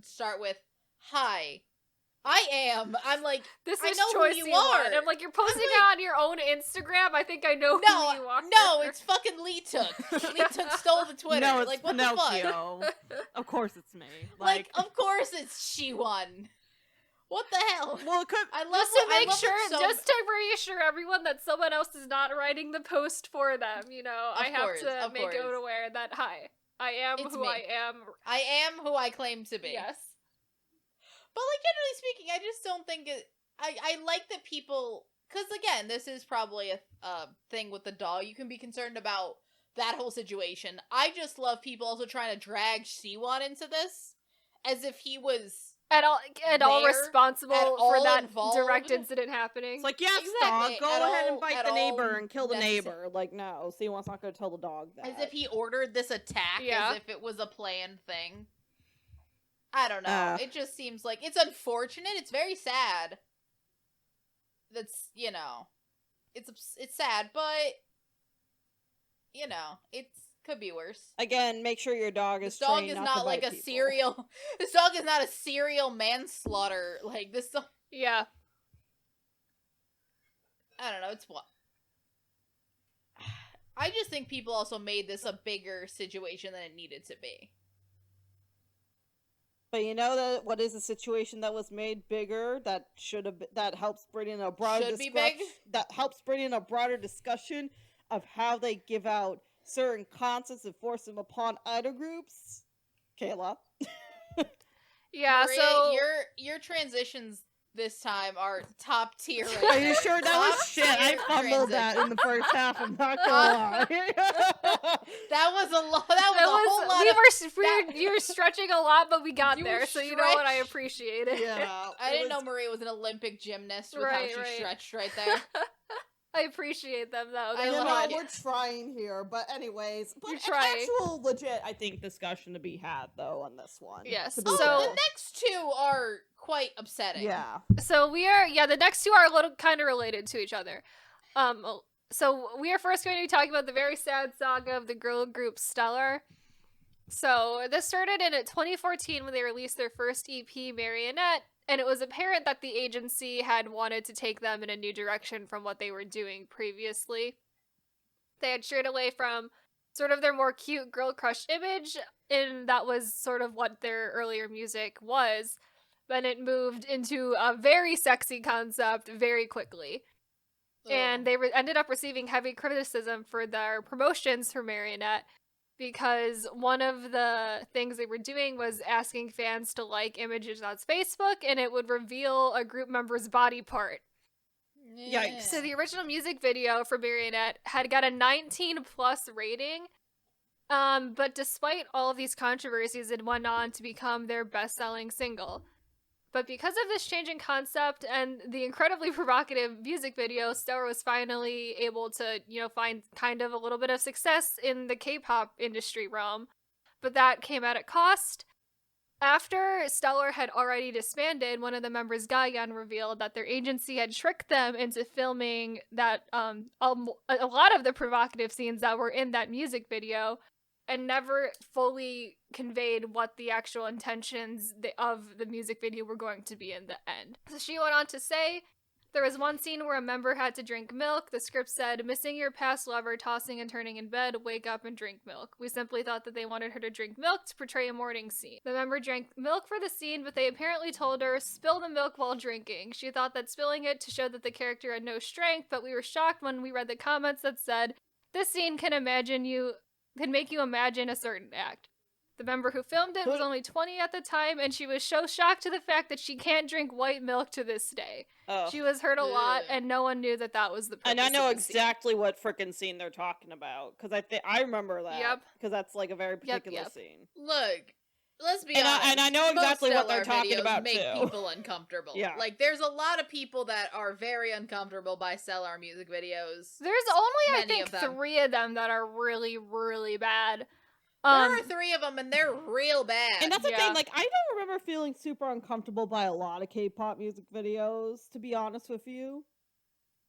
start with, "Hi, I am." I'm like, This I is know Choi who you Siwon. are. I'm like, you're posting like- it on your own Instagram? I think I know who you are. no, it's fucking Lee Took. Lee Took stole the Twitter. No, it's like, what the fuck? Pinocchio. Of course it's me. Like, of course it's she won. What the hell? well, it could. I love Just to I make love sure, it so just to reassure everyone that someone else is not writing the post for them, you know, I have course, to of make course. it aware that, hi, I am It's who me. I am. I am who I claim to be. Yes. But, like, generally speaking, I just don't think it... I like that people... Because, again, this is probably a thing with the dog. You can be concerned about that whole situation. I just love people also trying to drag Siwon into this. As if he was... At all There, responsible at for all that involved. direct incident happening. It's like, yes, Exactly, dog, go at ahead all- and bite at the neighbor all and kill the necessa- neighbor. Like, no, Siwon's not going to tell the dog that. As if he ordered this attack. Yeah. As if it was a planned thing. I don't know. It just seems like... It's unfortunate. It's very sad. That's, you know... It's sad, but... You know, could be worse. Again, make sure your dog is This dog trained is not not to like bite a people. serial. This dog is not a serial manslaughter. Like this. Yeah. I don't know. It's what. I just think people also made this a bigger situation than it needed to be. But you know that what is a situation that was made bigger that should have that helps bring in a broader Should be big? that helps bring in a broader discussion of how they give out certain concepts and force them upon other groups. Kayla. Yeah, Maria, so your transitions this time are top tier. right Are you there. sure that was Top shit? I tier fumbled that in the first half. I'm not gonna lie. That was a lot. That was it a whole lot. was, you were stretching a lot, but we got You there, were so you know what, I stretched. appreciate it. Yeah, I it didn't was- know Maria was an Olympic gymnast with how Right, she right. stretched right there. I appreciate them, though. I They You love know, would. it. we're trying here, but anyways, but You're an trying. actual legit, I think, discussion to be had though on this one. Yes, to be Oh, so- the next two are quite upsetting. yeah, So we are, the next two are a little kind of related to each other. So we are first going to be talking about the very sad saga of the girl group Stellar. So this started in 2014 when they released their first EP, Marionette, and it was apparent that the agency had wanted to take them in a new direction from what they were doing previously. They had strayed away from sort of their more cute girl crush image, and that was sort of what their earlier music was. Then it moved into a very sexy concept very quickly. And they ended up receiving heavy criticism for their promotions for Marionette, because one of the things they were doing was asking fans to like images on Facebook, and it would reveal a group member's body part. Yikes. So the original music video for Marionette had got a 19 plus rating, but despite all of these controversies, it went on to become their best-selling single. But because of this change in concept and the incredibly provocative music video, Stellar was finally able to, find kind of a little bit of success in the K-pop industry realm. But that came at a cost. After Stellar had already disbanded, one of the members, Gayan, revealed that their agency had tricked them into filming that a lot of the provocative scenes that were in that music video, and never fully conveyed what the actual intentions of the music video were going to be in the end. So she went on to say, there was one scene where a member had to drink milk. The script said, missing your past lover, tossing and turning in bed, wake up and drink milk. We simply thought that they wanted her to drink milk to portray a morning scene. The member drank milk for the scene, but they apparently told her, spill the milk while drinking. She thought that spilling it to show that the character had no strength, but we were shocked when we read the comments that said, this scene can make you imagine a certain act. The member who filmed it was only 20 at the time, and she was so shocked to the fact that she can't drink white milk to this day. Oh. She was hurt a lot, and no one knew that was the purpose. And I know of the exactly what frickin' scene they're talking about, because I remember that. Yep. Because that's like a very particular Yep. scene. Look, let's be honest. And I know exactly what they're talking videos about make too. people uncomfortable. Yeah. Like, there's a lot of people that are very uncomfortable by Stellar music videos. There's only, I Many think, of them. 3 of them that are really, really bad. There are 3 of them, and they're real bad. And that's the Yeah. thing, like, I don't remember feeling super uncomfortable by a lot of K-pop music videos, to be honest with you.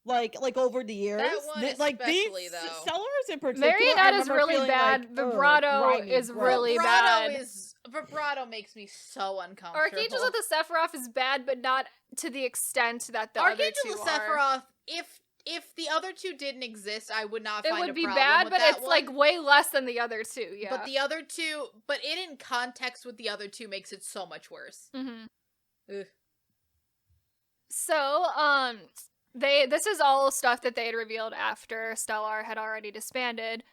Like over the years. That one especially, though. Stellars in particular. Marionette I is remember really feeling bad. like, Vibrato grimy, is gross. really bad. Vibrato makes me so uncomfortable. Archangels of the Sephiroth is bad, but not to the extent that the other Archangel 2 of are. Sephiroth, if the other 2 didn't exist, I would not It find would a be problem bad, with but that it's one. like way less than the other 2, yeah. But the other 2, but it in context with the other 2 makes it so much worse. Mm-hmm. Ugh. So, this is all stuff that they had revealed after Stellar had already disbanded.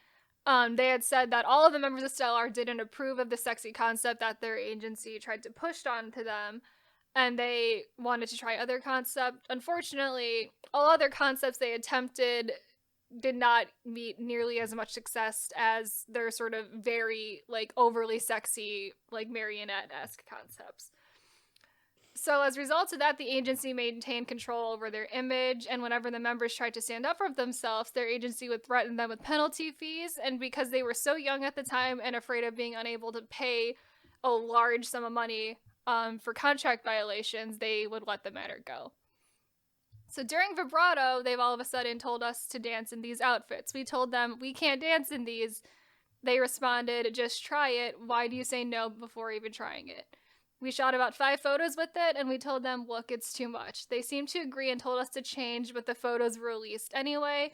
They had said that all of the members of Stellar didn't approve of the sexy concept that their agency tried to push onto them, and they wanted to try other concepts. Unfortunately, all other concepts they attempted did not meet nearly as much success as their sort of very, like, overly sexy, like, marionette-esque concepts. So as a result of that, the agency maintained control over their image, and whenever the members tried to stand up for themselves, their agency would threaten them with penalty fees, and because they were so young at the time and afraid of being unable to pay a large sum of money for contract violations, they would let the matter go. So during Vibrato, they've all of a sudden told us to dance in these outfits. We told them, we can't dance in these. They responded, just try it. Why do you say no before even trying it? We shot about 5 photos with it, and we told them, look, it's too much. They seemed to agree and told us to change, but the photos were released anyway.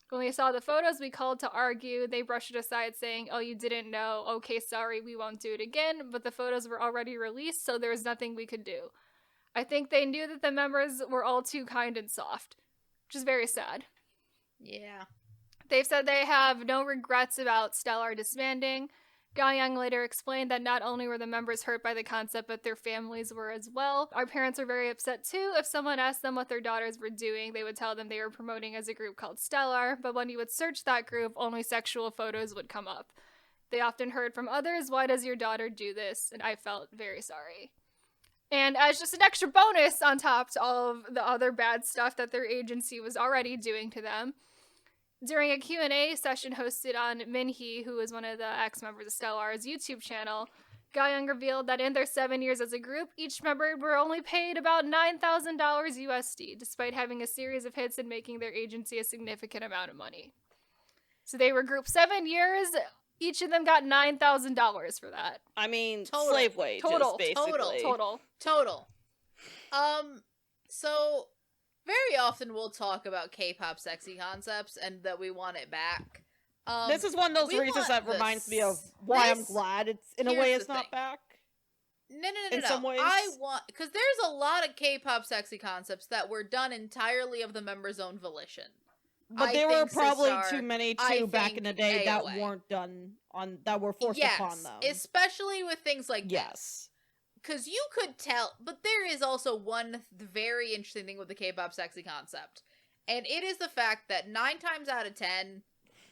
When we saw the photos, we called to argue. They brushed it aside, saying, oh, you didn't know. Okay, sorry, we won't do it again. But the photos were already released, so there was nothing we could do. I think they knew that the members were all too kind and soft, which is very sad. Yeah. They've said they have no regrets about Stellar disbanding. Gaoyang later explained that not only were the members hurt by the concept, but their families were as well. Our parents were very upset too. If someone asked them what their daughters were doing, they would tell them they were promoting as a group called Stellar, but when you would search that group, only sexual photos would come up. They often heard from others, why does your daughter do this? And I felt very sorry. And as just an extra bonus on top to all of the other bad stuff that their agency was already doing to them, during a Q&A session hosted on Minhee, who is one of the ex-members of Stellar's YouTube channel, Gayoung revealed that in their 7 years as a group, each member were only paid about $9,000 USD, despite having a series of hits and making their agency a significant amount of money. So they were group 7 years. Each of them got $9,000 for that. I mean, Total. slave wages, Total. basically. Total. So very often we'll talk about K-pop sexy concepts and that we want it back. This is one of those we reasons want that reminds me of why I'm glad it's, in a way, here's it's the not thing. back. No. In some ways. Because there's a lot of K-pop sexy concepts that were done entirely of the members' own volition. But I there were think probably Sistar, too many I too back think in the day that AOA. weren't done on, that were forced upon them. Especially with things like Yes. because you could tell, but there is also one very interesting thing with the K-pop sexy concept, and it is the fact that 9 times out of 10,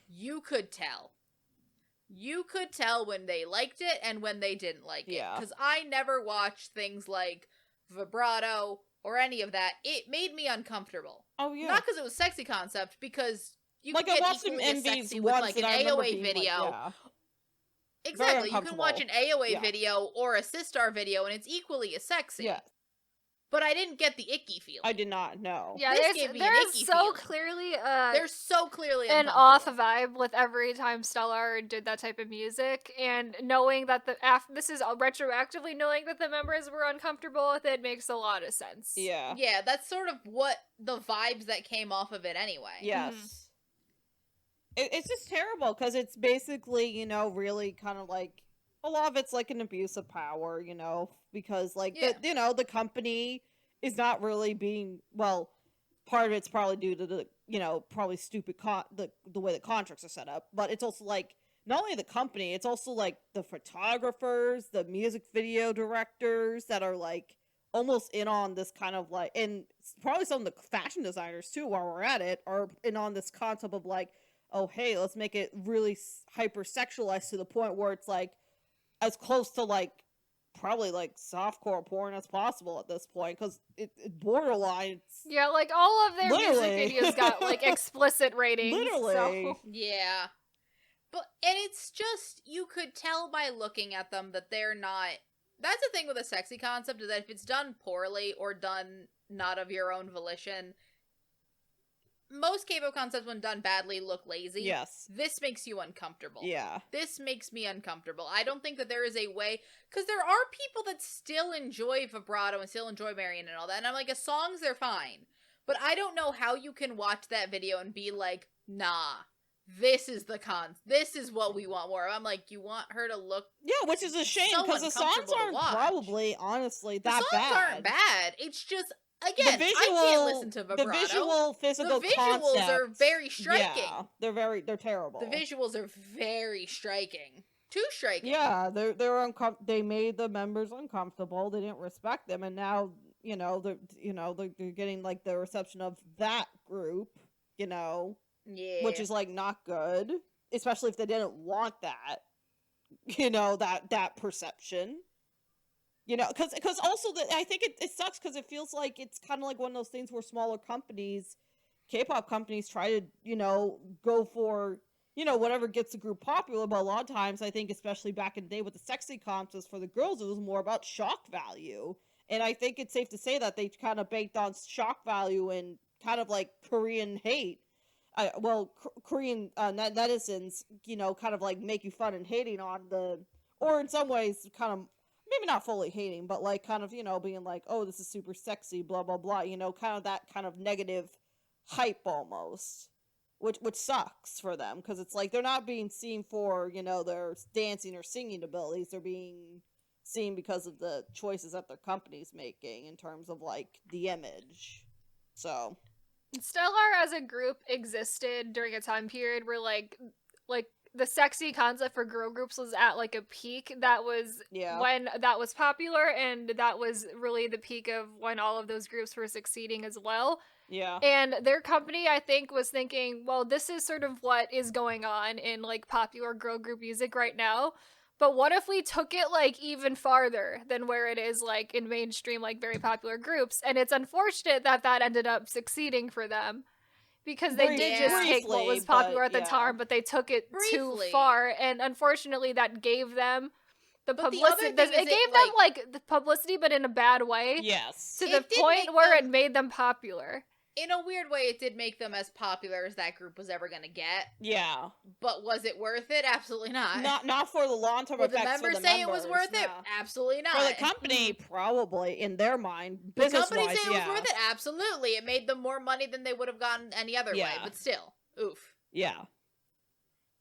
you could tell. You could tell when they liked it and when they didn't like it. Yeah. Because I never watched things like Vibrato or any of that. It made me uncomfortable. Oh, yeah. Not because it was sexy concept, because you like, can I get watched some equally as MVs sexy with once like and an I remember AOA being video. like, yeah. Exactly, you can watch an AOA Yeah. video or a Sistar video and it's equally as sexy. Yeah. But I didn't get the icky feeling. I did not know. Yeah, This gave me an there's icky so feeling. clearly They're so clearly an off vibe with every time Stellar did that type of music, and knowing that this is retroactively knowing that the members were uncomfortable with it makes a lot of sense. Yeah. Yeah, that's sort of what the vibes that came off of it anyway. Yes. It's just terrible because it's basically, you know, really kind of like a lot of it's like an abuse of power, you know, because like the company is not really being, well, part of it's probably due to the, you know, probably stupid the way the contracts are set up, but it's also like not only the company, it's also like the photographers, the music video directors that are like almost in on this kind of like, and probably some of the fashion designers too, while we're at it, are in on this concept of like, oh hey, let's make it really hyper sexualized to the point where it's like as close to like probably like softcore porn as possible at this point, because it borderline. Yeah, like all of their Literally. music videos got like explicit ratings. Literally. So. Yeah. But, and it's just, you could tell by looking at them that they're not, that's the thing with a sexy concept, is that if it's done poorly or done not of your own volition, most K-pop concepts when done badly look lazy. Yes. This makes you uncomfortable. Yeah. This makes me uncomfortable. I don't think that there is a way, because there are people that still enjoy vibrato and still enjoy Marion and all that, and I'm like, as songs, they're fine. But I don't know how you can watch that video and be like, nah, this is this is what we want more of. I'm like, you want her to look... Yeah, which is a shame, so because the songs uncomfortable to aren't watch. probably, honestly, that the songs bad. aren't bad. It's just, again, the visual, I can't listen to vibrato. The visual, physical The visuals are concepts, very striking. Yeah, they're terrible. The visuals are very striking. Too striking. Yeah, they made the members uncomfortable. They didn't respect them, and now they're getting like the reception of that group, you know, Yeah. which is like not good, especially if they didn't want that, you know, that perception. You know, because also I think it sucks because it feels like it's kind of like one of those things where smaller companies, K-pop companies, try to, you know, go for, you know, whatever gets the group popular. But a lot of times, I think, especially back in the day with the sexy contests for the girls, it was more about shock value. And I think it's safe to say that they kind of banked on shock value and kind of like Korean hate. Korean netizens, you know, kind of like making fun and hating on or in some ways kind of, maybe not fully hating, but like kind of, you know, being like, oh, this is super sexy, blah, blah, blah, you know, kind of that kind of negative hype almost, which sucks for them, because it's like they're not being seen for, you know, their dancing or singing abilities. They're being seen because of the choices that their company's making in terms of like the image. So Stellar as a group existed during a time period where like the sexy concept for girl groups was at like a peak. That was when that was popular, and that was really the peak of when all of those groups were succeeding as well. Yeah. And their company, I think, was thinking, well, this is sort of what is going on in like popular girl group music right now. But what if we took it like even farther than where it is like in mainstream, like very popular groups? And it's unfortunate that that ended up succeeding for them, because they did just take what was popular at the time, but they took it too far. And unfortunately that gave them the But the other publicity. thing is It gave them like the publicity, but in a bad way. Yes. To It the did point make where them- it made them popular. In a weird way, it did make them as popular as that group was ever going to get. Yeah. But was it worth it? Absolutely not. Not for the long-term Were the effects members for the saying members, it was worth it? no. Absolutely not. For the company, probably, in their mind, The company business-wise, saying it yeah. was worth it? Absolutely. It made them more money than they would have gotten any other way. Yeah. But still, oof. Yeah.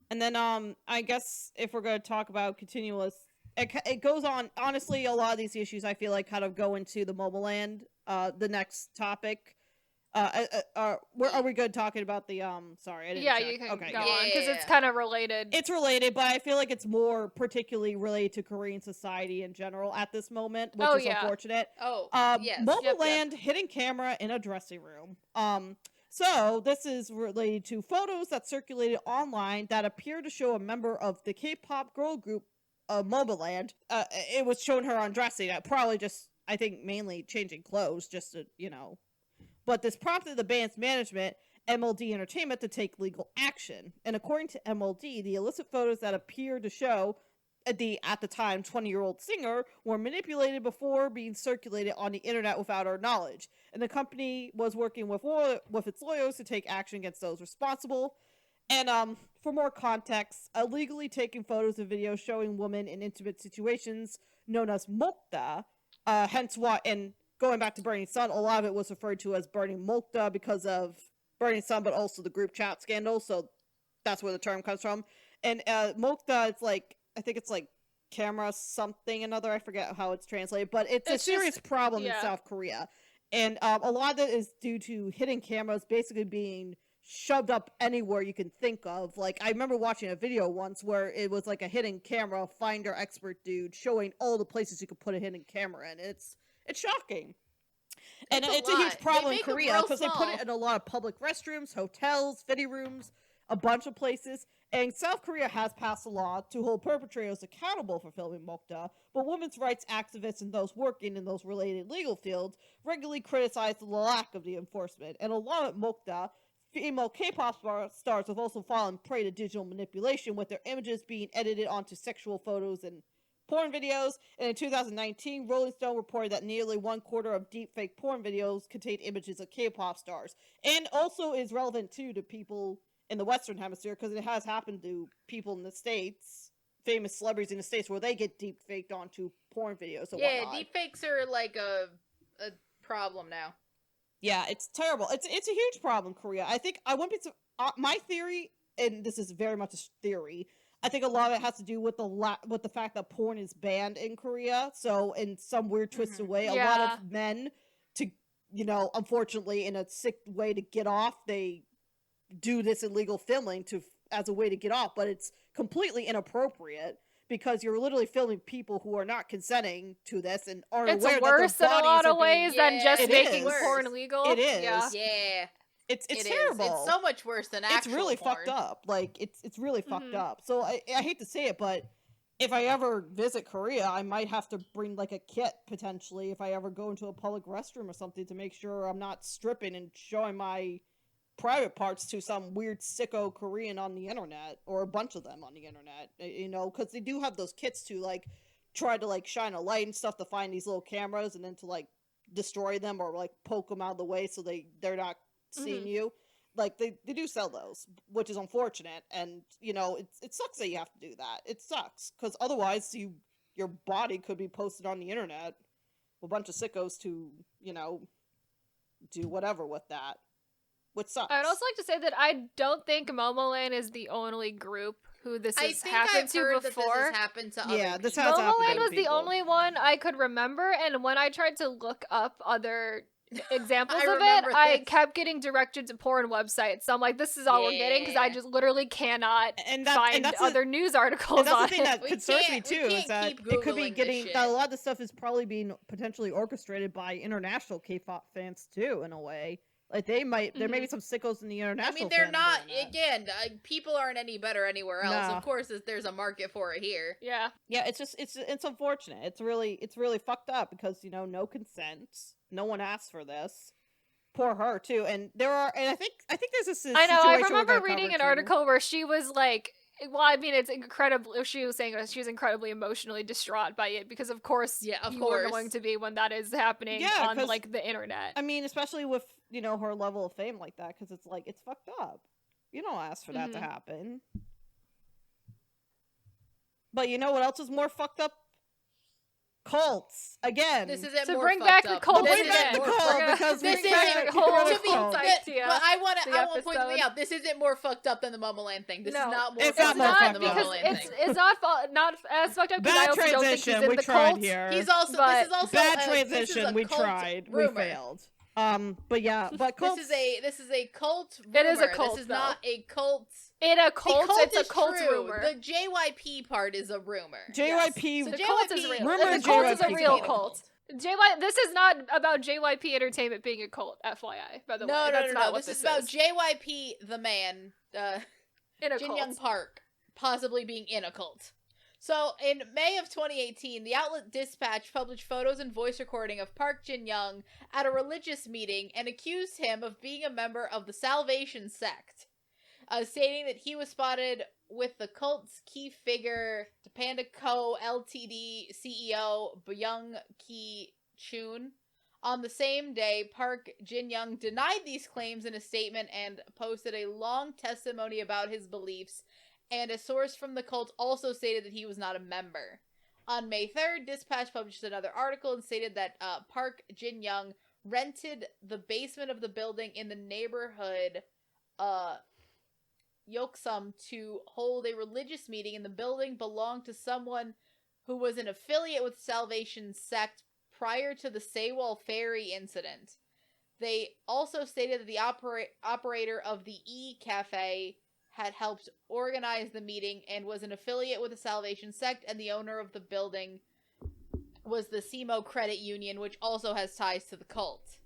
And then, I guess if we're going to talk about continuous, it goes on. Honestly, a lot of these issues I feel like kind of go into the mobile land. The next topic. Are we good talking about the Sorry, I didn't Yeah, check. you can Okay, go good. on because it's Yeah. kind of related. It's related, but I feel like it's more particularly related to Korean society in general at this moment, which Oh, is yeah. unfortunate. Oh, yes. Mobile Yep. land hidden camera in a dressing room. So this is related to photos that circulated online that appear to show a member of the K-pop girl group, Mobile Land. It was showing her undressing. Probably just, I think, mainly changing clothes, just to, But this prompted the band's management, MLD Entertainment, to take legal action. And according to MLD, the illicit photos that appear to show the, at the time, 20-year-old singer were manipulated before being circulated on the internet without our knowledge. And the company was working with its lawyers to take action against those responsible. And for more context, illegally taking photos and videos showing women in intimate situations known as mokda, hence why, and going back to Burning Sun, a lot of it was referred to as Burning Mokda because of Burning Sun, but also the group chat scandal, so that's where the term comes from. And Mokda, it's like, I think it's like camera something another, I forget how it's translated, but it's a serious problem in South Korea. And a lot of it is due to hidden cameras basically being shoved up anywhere you can think of. Like, I remember watching a video once where it was like a hidden camera finder expert dude showing all the places you could put a hidden camera in. It's shocking. And it's a huge problem in Korea because they put it in a lot of public restrooms, hotels, fitting rooms, a bunch of places. And South Korea has passed a law to hold perpetrators accountable for filming mokda, but women's rights activists and those working in those related legal fields regularly criticize the lack of the enforcement. And along with mokda, female K-pop stars have also fallen prey to digital manipulation, with their images being edited onto sexual photos and porn videos. And in 2019, Rolling Stone reported that nearly 1/4 of deepfake porn videos contained images of K-pop stars. And also is relevant too to people in the Western Hemisphere, because it has happened to people in the States, famous celebrities in the States, where they get deepfaked onto porn videos and whatnot. Deepfakes are like a problem now. Yeah, it's terrible. It's a huge problem in Korea. I think I wouldn't be my theory, and this is very much a theory, I think a lot of it has to do with the fact that porn is banned in Korea. So in some weird twisted way, a lot of men, to unfortunately, in a sick way to get off, they do this illegal filming as a way to get off, but it's completely inappropriate because you're literally filming people who are not consenting to this and aren't aware that their bodies in a lot of are being... ways than just making is. porn legal. It is. Yeah. It's It is. terrible. It's so much worse than actual It's really porn. fucked up. Like, it's really fucked up. So I hate to say it, but if I ever visit Korea, I might have to bring like a kit potentially if I ever go into a public restroom or something to make sure I'm not stripping and showing my private parts to some weird sicko Korean on the internet, or a bunch of them on the internet, because they do have those kits to like try to like shine a light and stuff to find these little cameras and then to like destroy them or like poke them out of the way so they're not seeing you. Like they do sell those, which is unfortunate, and it sucks that you have to do that. It sucks because otherwise your body could be posted on the internet with a bunch of sickos to do whatever with that, which sucks. I'd also like to say that I don't think Momoland is the only group who this has happened to before. That this has happened to other Yeah, this people. has happened to Momoland other was the people. only one I could remember, and when I tried to look up other examples I of it, remember I this. kept getting directed to porn websites. So I'm like, this is all we're getting, because I just literally cannot find other news articles and that's on the thing it. that concerns me too, is that keep it could be Googling getting this that a shit. lot of the stuff is probably being potentially orchestrated by international K-pop fans too, in a way. Like there may be some sickos in the international. I mean, they're fandom not. doing that. Again, people aren't any better anywhere else. No. Of course, there's a market for it here. Yeah. Yeah, it's unfortunate. It's really fucked up because no consent. No one asked for this. Poor her too. And I think there's this. I know. I situation we're remember gonna reading cover, an too. article where she was like, Well, I mean, it's incredible. She was saying she was incredibly emotionally distraught by it because, of course, Yeah, of you course. are going to be when that is happening Yeah, on 'cause- like the internet. I mean, especially with, you know, her level of fame like that, because it's like, it's fucked up. You don't ask for that to happen. But you know what else is more fucked up? Cults. Again. This isn't To more bring fucked back the up. cult This bring isn't back the more again. cult fucked up. because This we isn't can't whole get rid to of be cult cult. idea. but I want the to point something episode. out. This isn't more fucked up than the Momoland thing. This No. is not more It's fucked not up more than the fucked up. Momoland because thing. it's not as fucked up because I Bad also don't think he's transition. in We the tried cult. here. He's also But- this is also Bad this is transition. a We cult tried. rumor. We failed. But yeah, but cults. This is a cult rumor. It is a cult, This is not a cult. In a The cult, cult it's a is cult true. rumor. The JYP part is a rumor. JYP. So The cult is JYP real. Rumor The cult is a JYP real cult. cult. This is not about JYP Entertainment being a cult, FYI, by the way. No, That's not what This is about JYP, the man, in a Jin cult. Young Park, possibly being in a cult. So, in May of 2018, the outlet Dispatch published photos and voice recording of Park Jin Young at a religious meeting and accused him of being a member of the Salvation Sect, stating that he was spotted with the cult's key figure, the Panda Co. Ltd. CEO Byung Ki Chun. On the same day, Park Jin Young denied these claims in a statement and posted a long testimony about his beliefs, and a source from the cult also stated that he was not a member. On May 3rd, Dispatch published another article and stated that Park Jin Young rented the basement of the building in the neighborhood Yoksum to hold a religious meeting, and the building belonged to someone who was an affiliate with Salvation Sect prior to the Sewol Ferry incident. They also stated that the operator of the E-Cafe had helped organize the meeting and was an affiliate with the Salvation Sect, and the owner of the building was the SEMO Credit Union, which also has ties to the cult.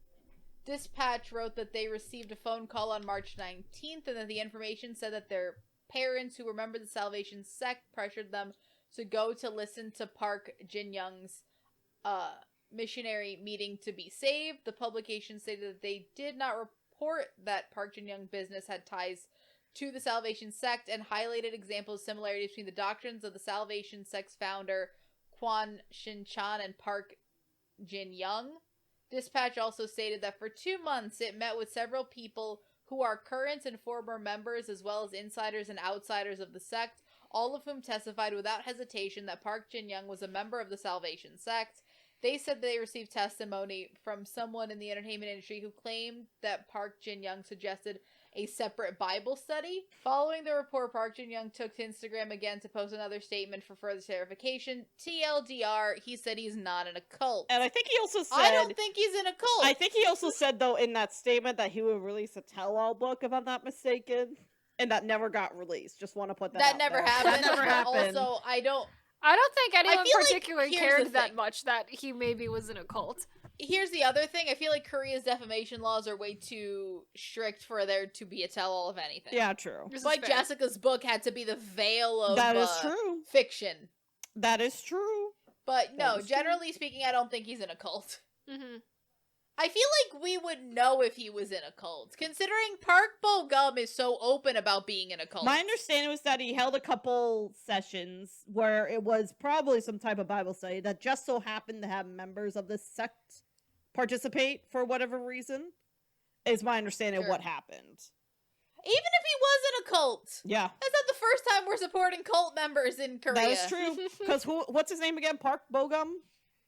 Dispatch wrote that they received a phone call on March 19th, and that the information said that their parents, who remembered the Salvation Sect, pressured them to go to listen to Park Jin Young's missionary meeting to be saved. The publication stated that they did not report that Park Jin Young business had ties to the Salvation Sect, and highlighted examples of similarities between the doctrines of the Salvation Sect's founder, Kwan Shin-chan, and Park Jin Young. Dispatch also stated that for 2 months it met with several people who are current and former members, as well as insiders and outsiders of the sect, all of whom testified without hesitation that Park Jin Young was a member of the Salvation Sect. They said they received testimony from someone in the entertainment industry who claimed that Park Jin Young suggested a separate Bible study. Following the report, Park Jin Young took to Instagram again to post another statement for further clarification. TLDR, he said he's not in a cult. And I think he also said... I don't think he's in a cult. I think he also said, though, in that statement that he would release a tell-all book, if I'm not mistaken. And that never got released. Just want to put that that out never there. happened. That never happened. Also, I don't think anyone feel like- particularly here's cared the that thing. much that he maybe was in a cult. Here's the other thing. I feel like Korea's defamation laws are way too strict for there to be a tell-all of anything. Yeah, true. This is Like fair. Jessica's book had to be the veil of That is true. fiction. That is true. But no, That is true. generally speaking, I don't think he's in a cult. Mm-hmm. I feel like we would know if he was in a cult, considering Park Bo-gum is so open about being in a cult. My understanding was that he held a couple sessions where it was probably some type of Bible study that just so happened to have members of this sect participate for whatever reason, is my understanding of Sure. what happened. Even if he was in a cult. Yeah, That's not the first time we're supporting cult members in Korea. that is true. Because what's his name again? Park Bo-gum?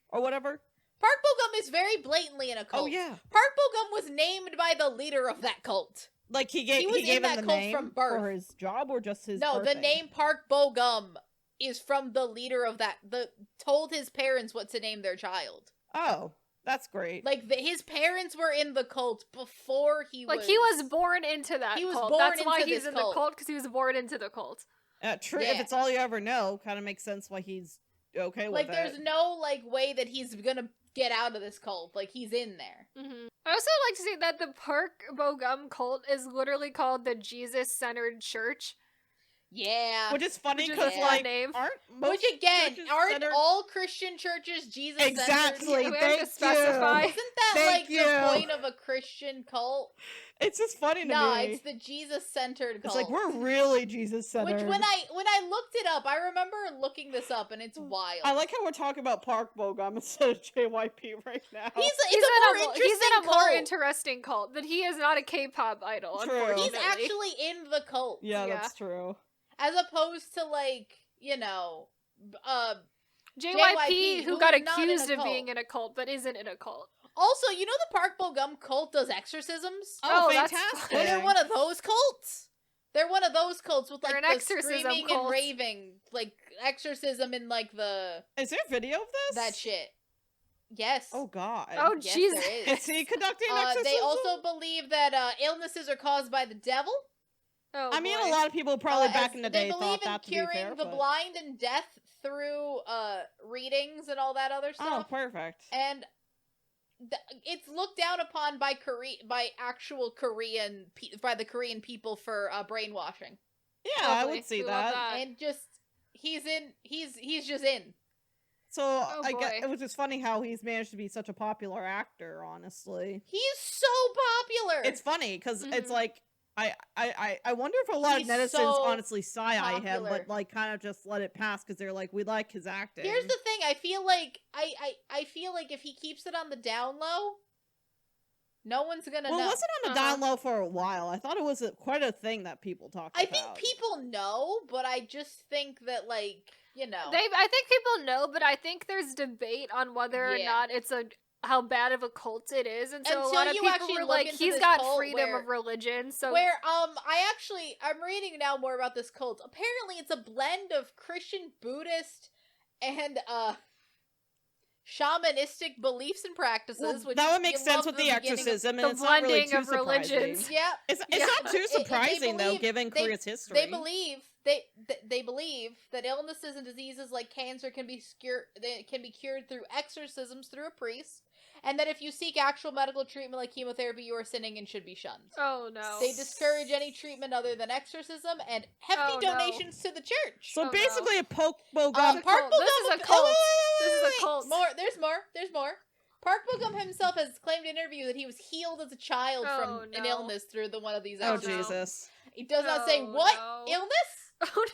Or whatever? Park Bo-gum is very blatantly in a cult. Oh, yeah. Park Bo-gum was named by the leader of that cult. Like, he He gave, was he gave in him that the cult name from birth. for his job or just his No, birthday? the name Park Bo-gum is from the leader of that. Told his parents what to name their child. Oh, that's great. Like his parents were in the cult before he was. Like, he was born into that He was cult. born That's why into he's this in cult. the cult, because he was born into the cult. True. Yeah. If it's all you ever know, kind of makes sense why he's okay with Like, it. there's no like way that he's gonna get out of this cult. Like, he's in there. Mm-hmm. I also like to say that the Park Bo-gum cult is literally called the Jesus-centered church. Yeah. Which is funny Which is because, a like, name. aren't most Which again, churches aren't centered- all Christian churches Jesus Exactly. We have to Thank specify. you. Isn't that Thank like you. the point of a Christian cult? It's just funny to No, me. it's the Jesus-centered cult. It's like, we're really Jesus-centered. Which, when I looked it up, I remember looking this up, and it's wild. I like how we're talking about Park Bo-gum instead of JYP right now. He's in a more interesting cult, but he is not a K-pop idol, True. unfortunately. He's actually in the cult. Yeah, that's true. As opposed to, like, you know, JYP, who got who's not in a accused of cult. being in a cult, but isn't in a cult. Also, you know the Park Bo-gum cult does exorcisms? Oh, that's fantastic. And they're one of those cults. They're one of those cults with, like, They're an the exorcism screaming cult. and raving. Like, exorcism and, like, Is there video of this? that shit. Yes. Oh, God. Oh, Yes, Jesus. there Is he conducting an exorcism? They also believe that illnesses are caused by the devil. Oh, I mean, boy. a lot of people probably As back in the day they thought believe in that to be curing fair. the but... blind and deaf through readings and all that other Oh, stuff. perfect. And it's looked down upon by by the Korean people for brainwashing. Yeah, I Lovely. would see We love that. And just he's just in. So Oh, I guess boy. it was just funny how he's managed to be such a popular actor. Honestly, He's so popular. it's funny because it's Mhm. like I wonder if a lot He's of netizens so honestly side-eye him, popular. but like kind of just let it pass because they're like, we like his acting. Here's the thing. I feel like I feel like if he keeps it on the down low, no one's gonna well, know. it wasn't on the down low for a while. I thought it was quite a thing that people talked I about. think people know, but I just think that, like, you know, I think people know, but I think there's debate on whether or Yeah. not it's how bad of a cult it is, and so Until a lot of you people actually were look like, into he's this got cult freedom where- of religion, so where I'm reading now more about this cult. Apparently, it's a blend of Christian, Buddhist, and shamanistic beliefs and practices. Well, which that would make you sense love with the the beginning of- exorcism, the and it's not really blending too of religions. surprising. Yeah, It's Yeah. not too They surprising though, believe- given they- Korea's history. they believe they believe that illnesses and diseases like cancer can be cured through exorcisms through a priest, and that if you seek actual medical treatment like chemotherapy, you are sinning and should be shunned. Oh no. They discourage any treatment other than exorcism and hefty Oh, no. donations to the church. So Oh, no. basically, a poke This is Bo-gum. a cult. This is a cult. This is a cult. There's more. Park Bo-gum himself has claimed in an interview that he was healed as a child Oh, from an no. illness through one of these Oh exorcisms. Jesus! It does not say Oh, what no. illness. Oh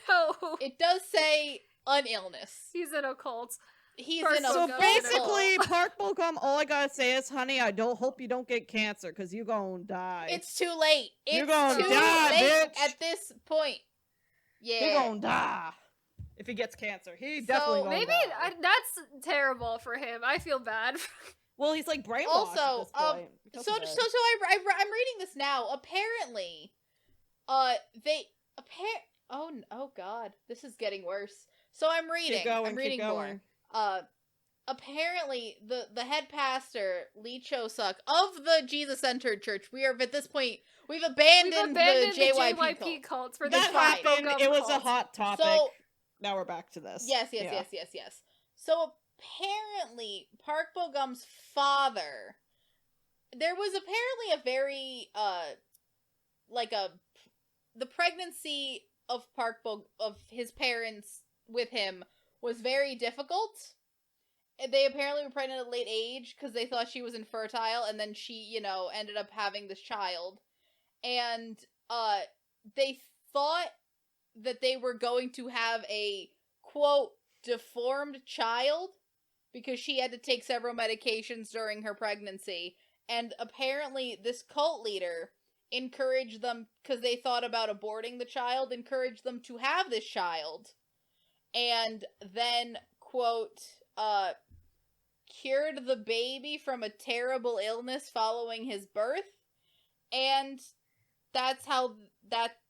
no. It does say an illness. He's in a cult. He's Park in a So Bo-gum. full basically, cult. Park Bo-gum. All I gotta say is, honey, I don't hope you don't get cancer because you gonna die. It's too late. It's You're gonna too die, late bitch. at this point. Yeah. He gonna die if he gets cancer. He definitely gonna Maybe die. that's terrible for him. I feel bad. Well, he's like brainwashed Also, at this point. because So of it. I'm reading this now. Apparently, oh god, this is getting worse. So I'm reading. I'm reading more. Apparently the head pastor Lee Cho-suk of the Jesus-centered church. We are at this point we've abandoned the JYP cult. cult for that the Park happened. Bo-gum It was a cult. hot topic. So Now we're back to this. yes. Yeah. So apparently Park Bo-gum's father, there was apparently a very the pregnancy of of his parents with him was very difficult. They apparently were pregnant at a late age because they thought she was infertile, and then she, ended up having this child. And they thought that they were going to have a, quote, deformed child because she had to take several medications during her pregnancy. And apparently this cult leader encouraged them, because they thought about aborting the child, encouraged them to have this child. And then, quote, cured the baby from a terrible illness following his birth. And that's how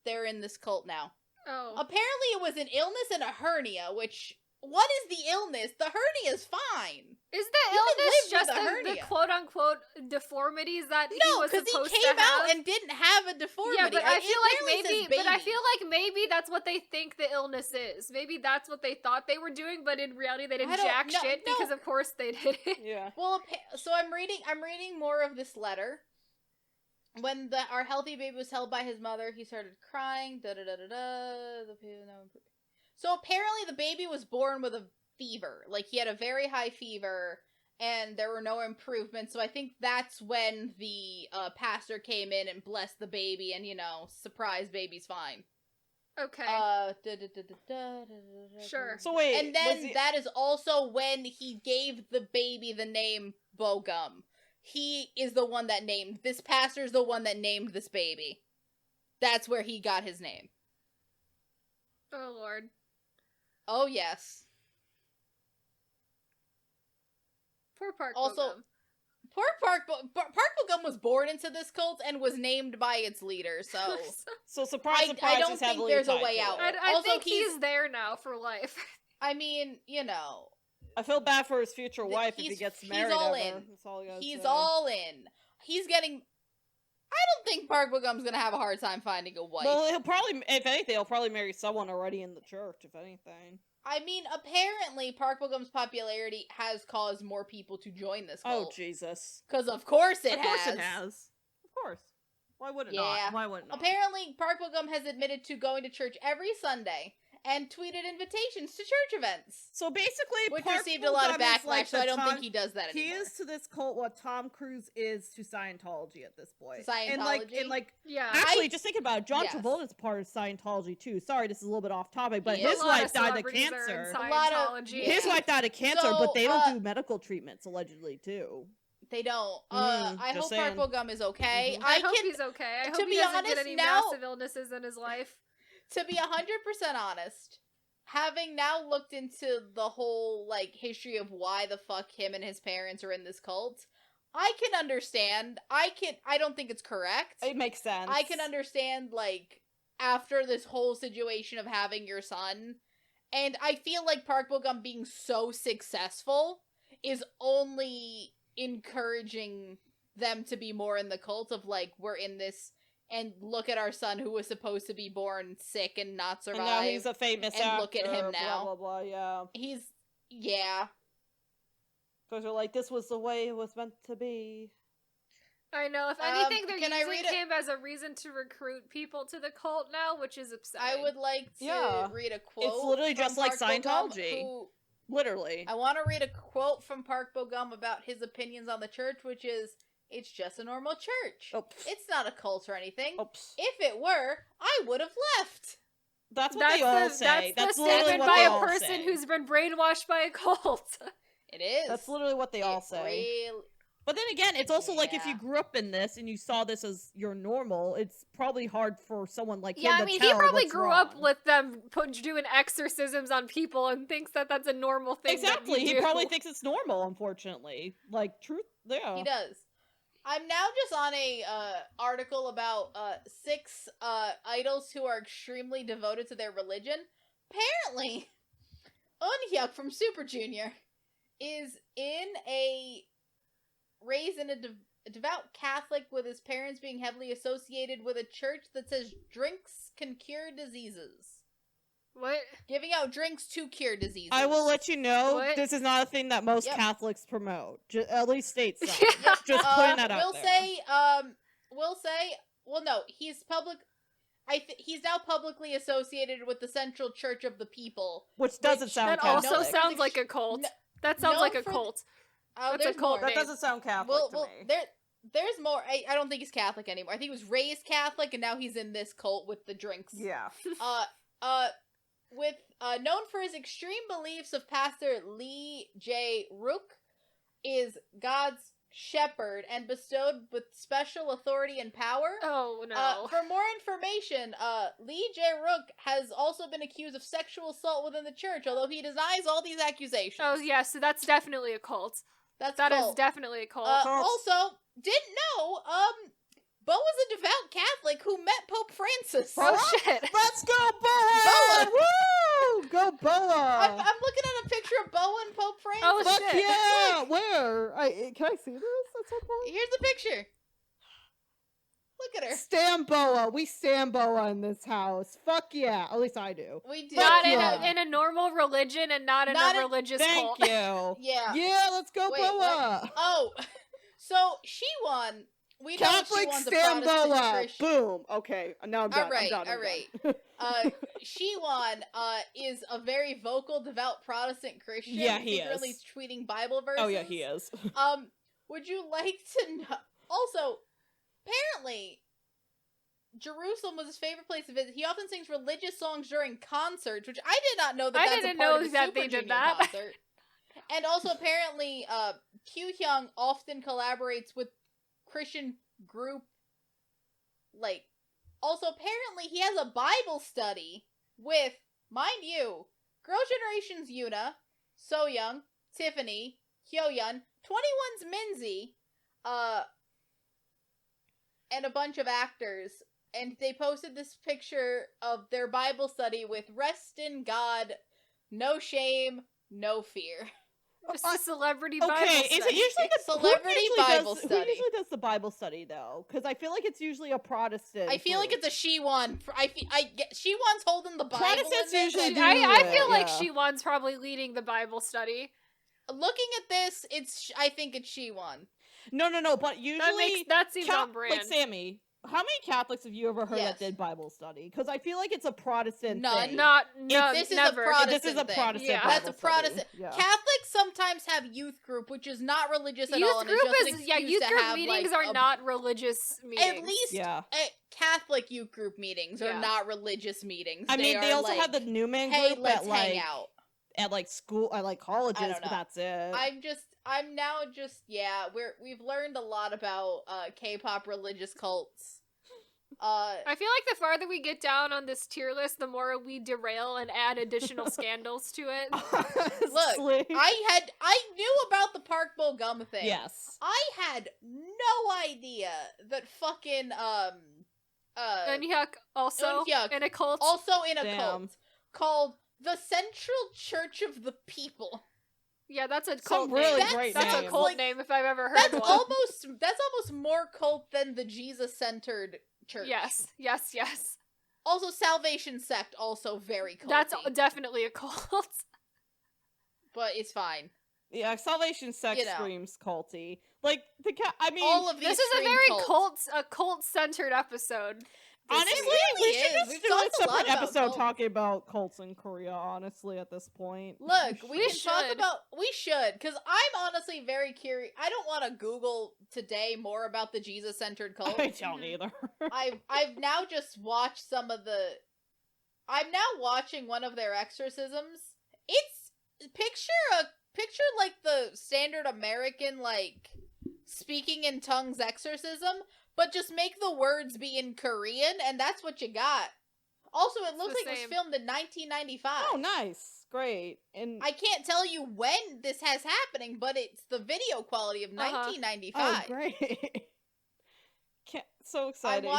they're in this cult now. Oh. Apparently it was an illness and a hernia, which, what is the illness? The hernia's fine. Is the You can illness live just with a the hernia. quote-unquote deformities that he No, was because supposed he to came have? out and didn't have a deformity. Yeah, but I feel like apparently maybe, says baby. that's what they think the illness is. Maybe that's what they thought they were doing, but in reality they I didn't don't- jack no, shit no. because of course they didn't. Yeah. Well, so I'm reading more of this letter. When our healthy baby was held by his mother, he started crying. So apparently the baby was born with a fever. Like, he had a very high fever, and there were no improvements. So I think that's when the pastor came in and blessed the baby, and surprise, baby's fine. Okay. Sure. So wait, And then that is also when he gave the baby the name Bogum. He is the one that named this pastor's the one that named this baby. That's where he got his name. Oh Lord. Oh yes. Poor Park Also, Bogum. poor Park Bogum was born into this cult and was named by its leader. So surprise, I don't he's think heavily there's a tied way to out. it. I Also, think he's there now for life. I mean, I feel bad for his future wife if he he's- gets he's married all ever. in. That's all I gotta he's say. all in. He's getting. I don't think Park Bogum's gonna have a hard time finding a wife. Well, he'll probably, if anything, he'll probably marry someone already in the church, if anything. I mean, apparently, Park Bogum's popularity has caused more people to join this Oh, cult. Jesus. Because of course it Of course has. it has. Of course. Why would it Yeah. not? Why would it not? Apparently, Park Bogum has admitted to going to church every Sunday and tweeted invitations to church events, So basically, which Park received a lot of Bogum is backlash. like So the I don't think Tom- he does that He anymore. is to this cult what Tom Cruise is to Scientology at this point. Scientology? And like, Yeah. actually, just thinking about it, John Yes. Travolta's part of Scientology too. Sorry, this is a little bit off topic, but He his is. A lot wife of died of celebrities are in cancer. A lot of- Scientology. yeah. His wife died of cancer, So, but they don't do medical treatments allegedly too. They don't. just I hope saying. Park Bogum is okay. Mhm. I hope he's okay. I to hope he be doesn't honest, get any now- massive illnesses in his life. To be 100% honest, having now looked into the whole history of why the fuck him and his parents are in this cult, I can understand. I don't think it's correct. It makes sense. I can understand after this whole situation of having your son, and I feel like Park Bogum being so successful is only encouraging them to be more in the cult of we're in this. And look at our son who was supposed to be born sick and not survive. And now he's a famous and actor. look at him now. Blah blah blah. Yeah. Yeah. Because they're like, this was the way it was meant to be. I know. If anything, they're can I using read it? him as a reason to recruit people to the cult now, which is upsetting. I would like to Yeah. read a quote. It's literally from just like Park Bogum, Scientology. who- Literally. I want to read a quote from Park Bogum about his opinions on the church, which is, "It's just a normal church. Oops. It's not a cult or anything. Oops. If it were, I would have left." That's what they all say. That's literally statement what by they a all person say. who's been brainwashed by a cult. It is. That's literally what they all It say. really- But then again, it's also like if you Yeah. grew up in this and you saw this as your normal, it's probably hard for someone like Yeah, him I to mean, tell he probably what's grew up wrong. with them doing exorcisms on people and thinks that that's a normal thing. Exactly. That you He do. probably thinks it's normal, unfortunately. Like, truth, yeah. He does. I'm now just on a article about 6 idols who are extremely devoted to their religion. Apparently, Eunhyuk from Super Junior is raised in a devout Catholic, with his parents being heavily associated with a church that says drinks can cure diseases. What? Giving out drinks to cure diseases. I will let you know, What? this is not a thing that most Yep. Catholics promote. At least state so. Yeah. Just putting that out we'll there. say, well, no, he's public. He's now publicly associated with the Central Church of the People. Which doesn't which- sound That Catholic. also Catholic. sounds like a cult. No- That sounds known like a for- cult. Oh, That's a there's cult more. That doesn't sound Catholic to me. There's more. I don't think he's Catholic anymore. I think he was raised Catholic, and now he's in this cult with the drinks. Yeah. Known for his extreme beliefs of Pastor Lee J. Rook, is God's shepherd and bestowed with special authority and power. Oh no. For more information, Lee J. Rook has also been accused of sexual assault within the church, although he denies all these accusations. Oh yeah, so that's definitely a cult. That's That is cult. definitely a cult. Also, didn't know, Bo was a devout Catholic who met Pope Francis. Oh shit. Let's go, Boa! Boa! Woo! Go, I'm Boa! looking at a picture of Bo and Pope Francis. Oh, Fuck shit. yeah! Where? Can I see this at some point? Here's the picture. Look at her. Stand Boa. We stand Boa in this house. Fuck yeah. At least I do. We do. Not yeah. in a normal religion and not in Not a in- religious Thank cult. you. Yeah. Yeah, let's go, Wait, Boa. Oh, so she won we know that she Catholic wants a Protestant Samboa. Christian. Boom. Okay, now I'm done. Alright, I'm done. Shiwon is a very vocal, devout Protestant Christian. Yeah, he secretly is. tweeting Bible verses. Oh yeah, he is. Would you like to know? Also, apparently, Jerusalem was his favorite place to visit. He often sings religious songs during concerts, which I did not know that. I That's didn't a part know of that Super they did Junior that. Concert. And also, apparently, Kyu-hyung often collaborates with Christian group. Also, apparently, he has a Bible study with, mind you, Girl Generation's Yuna, Soyoung, Tiffany, Hyoyeon, 21's Minzy, and a bunch of actors. And they posted this picture of their Bible study with "Rest in God, no shame, no fear." Just a celebrity Bible Okay, study. is it usually the Celebrity Bible study? Who usually does the Bible study though? Because I feel like it's usually a Protestant. I feel like group. it's a Shiwon. Shiwon's holding the Bible. Protestants in it, usually and do. I feel like yeah. Shiwon's probably leading the Bible study. Looking at this, I think it's Shiwon. No, but usually That seems on brand. Like Sammy, how many Catholics have you ever heard Yes. that did Bible study? Because I feel like it's a Protestant None. thing. This is never. a Protestant. This is a thing. Protestant. Yeah. Bible That's a Protestant. study. Yeah. Catholics sometimes have youth group, which is not religious at all. Youth And group it's just an is excuse youth to group have, meetings like, are not religious meetings. At least Yeah. Catholic youth group meetings are Yeah. not religious meetings. I mean, they are also like, have the Newman hey, group let's at hang like out. at like school, at like colleges, I don't but know. that's it. I'm now just we've learned a lot about K-pop religious cults. I feel like the farther we get down on this tier list, the more we derail and add additional scandals to it. Honestly. I knew about the Park Bo Gum thing. Yes. I had no idea that fucking Eunhyuk also Eunhyuk in a cult. also in a Damn. cult called the Central Church of the People. Yeah, that's a Some cult really name. great That's a name. cult Like, name if I've ever heard That's one. almost more cult than the Jesus-centered church. Yes. Also, Salvation Sect, also very culty. That's definitely a cult. but it's fine. Yeah, Salvation Sex You know. screams culty. Like I mean, All of these This is a scream very cult. cult-centered episode. honestly, really we should is. just We've do a talked a lot separate about episode cults. talking about cults in Korea. Honestly, at this point, Look, we We can talk should. about. We should, because I'm honestly very curious. I don't want to Google today more about the Jesus-centered cult. I don't either. I've now just watched some of the. I'm now watching one of their exorcisms. It's picture like the standard American like speaking in tongues exorcism, but just make the words be in Korean, and that's what you got. Also, it looks the like it same. was filmed in 1995. Oh, nice, great, and I can't tell you when this has happening, but it's the video quality of 1995. oh, great. So exciting.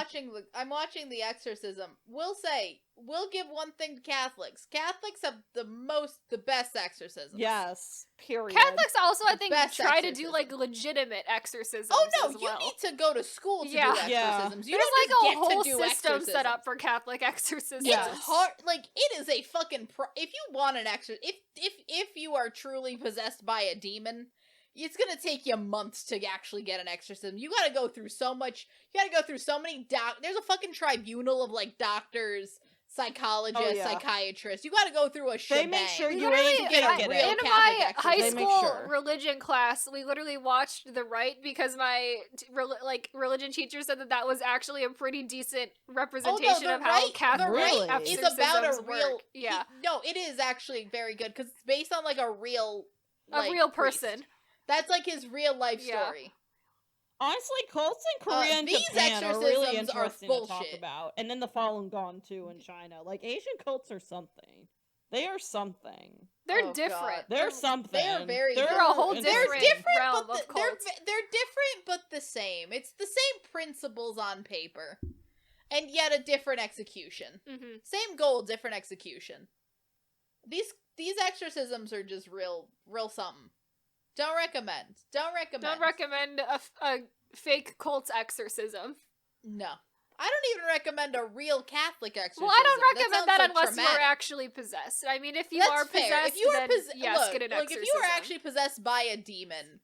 I'm watching the exorcism. We'll give one thing to Catholics. Catholics have the best exorcisms. Yes, period. Catholics also, I think, Best try to exorcism. do like legitimate exorcisms. Oh no, as you well. need to go to school to Yeah. do Yeah. exorcisms. You There's don't like just a get whole to do system exorcisms. set up for Catholic exorcisms. Yeah. It's hard. Like it is a fucking. If you want an exorcism, if you are truly possessed by a demon, it's gonna take you months to actually get an exorcism. You gotta go through so much. You gotta go through so many There's a fucking tribunal of like doctors, psychologists, Oh, yeah. psychiatrists. You gotta go through a They shebang. make sure you Literally, ain't gonna get real in it. my Catholic high exorcism. They make school sure. religion class, we literally watched The Rite because my religion teacher said that was actually a pretty decent representation The of how Rite- Catholic The Rite Really? is about a exorcisms real. work. Yeah, No, it is actually very good because it's based on like a real, a like, real priest. person. That's like his real life Yeah. story. Honestly, cults in Korea and these Japan are really exorcisms are interesting to talk bullshit. about. And then the Falun Gong too in China. Like Asian cults are something. They are something. They're Oh, different. God. They're something. They are very They're a whole interesting. different realm but of they're cults. different but the same. It's the same principles on paper, and yet a different execution. Hmm. Same goal, different execution. These exorcisms are just real something. Don't recommend. Don't recommend a fake cult exorcism. No. I don't even recommend a real Catholic exorcism. Well, I don't recommend sounds that so unless traumatic. you're actually possessed. I mean, if you That's are fair. possessed, If you are then yes, look, get an look, exorcism. if you are actually possessed by a demon,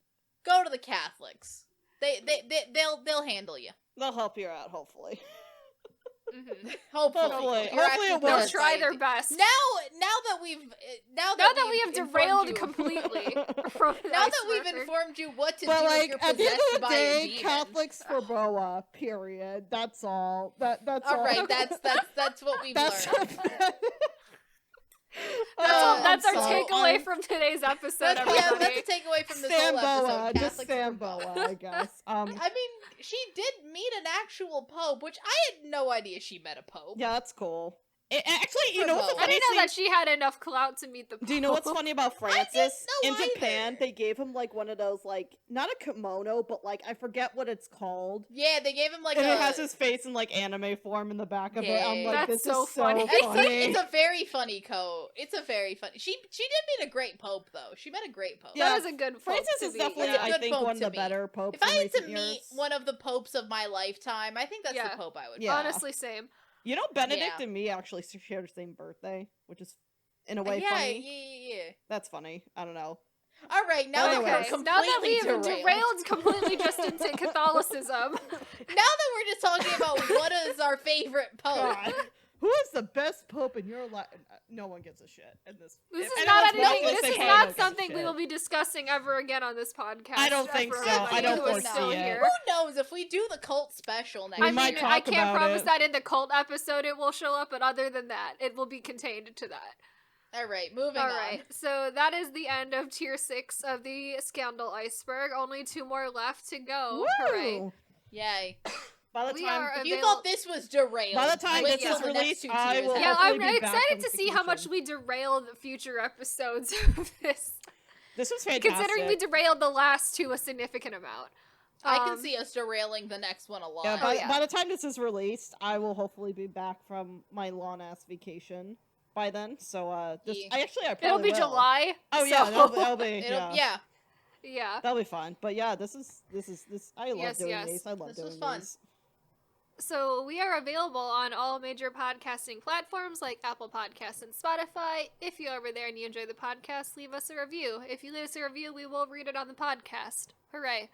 go to the Catholics. They'll handle you. They'll help you out, hopefully. Hopefully. Hopefully. You're Hopefully actually it They'll works. try their best. Now that we have informed derailed you- completely from Now that we've Iceberg. informed you what to But do if like you're at the end possessed of the by a day, demon. Catholics for Boa. Period. That's all. That's all. All right, that's what we've That's learned. That's our sorry. takeaway from today's episode, That's everybody. the takeaway from this Stand whole Boa. episode. Just Catholics stand for Boa, I guess. I mean, she did meet an actual pope, which I had no idea she met a pope. Yeah, that's cool. Actually, you For know what's the both. I funny didn't know thing? that she had enough clout to meet the Pope. Do you know what's funny about Francis? know In either. Japan, they gave him like one of those, like, not a kimono, but like I forget what it's called. Yeah, they gave him like And a. it has his face in like anime form in the back of it. I'm Yeah. like, That's this so is so funny. funny. It's a very funny coat. It's a very funny. She did meet a great pope though. She met a great pope. Yeah, That is a good Pope Francis to is be. definitely, That's a I good think, pope one of to the me. better popes If I in had to recent meet years. one of the popes of my lifetime, I think that's Yeah. the pope I would. Yeah. Honestly, same. You know, Benedict Yeah. and me actually share the same birthday, which is in a way Yeah, funny. yeah. That's funny. I don't know. All right, now that Anyways. we're Okay, now that completely we've derailed. derailed completely just into Catholicism. Now that we're just talking about what is our favorite pope. God. Who is the best pope in your life? No one gives a shit in this. This if is anyone's not watching anything. this, This they is probably not don't give a something we shit. will be discussing ever again on this podcast. I don't think for so. everybody I don't who is foresee still it. here. Who knows if we do the cult special next We I year. might mean, talk I can't about promise it. that in the cult episode it will show up, but other than that, it will be contained to that. All right, moving All on. right, so that is the end of tier 6 of the Scandal Iceberg. Only 2 more left to go. Hooray! Woo! Yay. By the We time, are If you avail- thought this was derailed, by the time wait this till is the next released, 2 I tiers will happen. Yeah, hopefully I'm be back excited from to see how much vacation. we derail the future episodes of this. This was fantastic. Considering we derailed the last 2 a significant amount. I can see us derailing the next one a lot. Yeah, Oh, yeah. by the time this is released, I will hopefully be back from my long ass vacation by then. So, just Yeah. I It'll probably be will. July. Oh yeah, so- that'll be It'll, yeah. Yeah. That'll be fun. But yeah, this. I love Yes, doing yes. these. I love This doing was fun. these. So we are available on all major podcasting platforms like Apple Podcasts and Spotify. If you're over there and you enjoy the podcast, leave us a review. If you leave us a review, we will read it on the podcast. Hooray.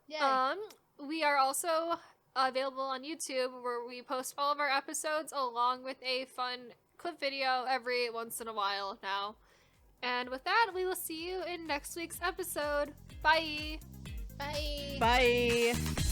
Yay. We are also available on YouTube where we post all of our episodes along with a fun clip video every once in a while now. And with that, we will see you in next week's episode. Bye! Bye. Bye.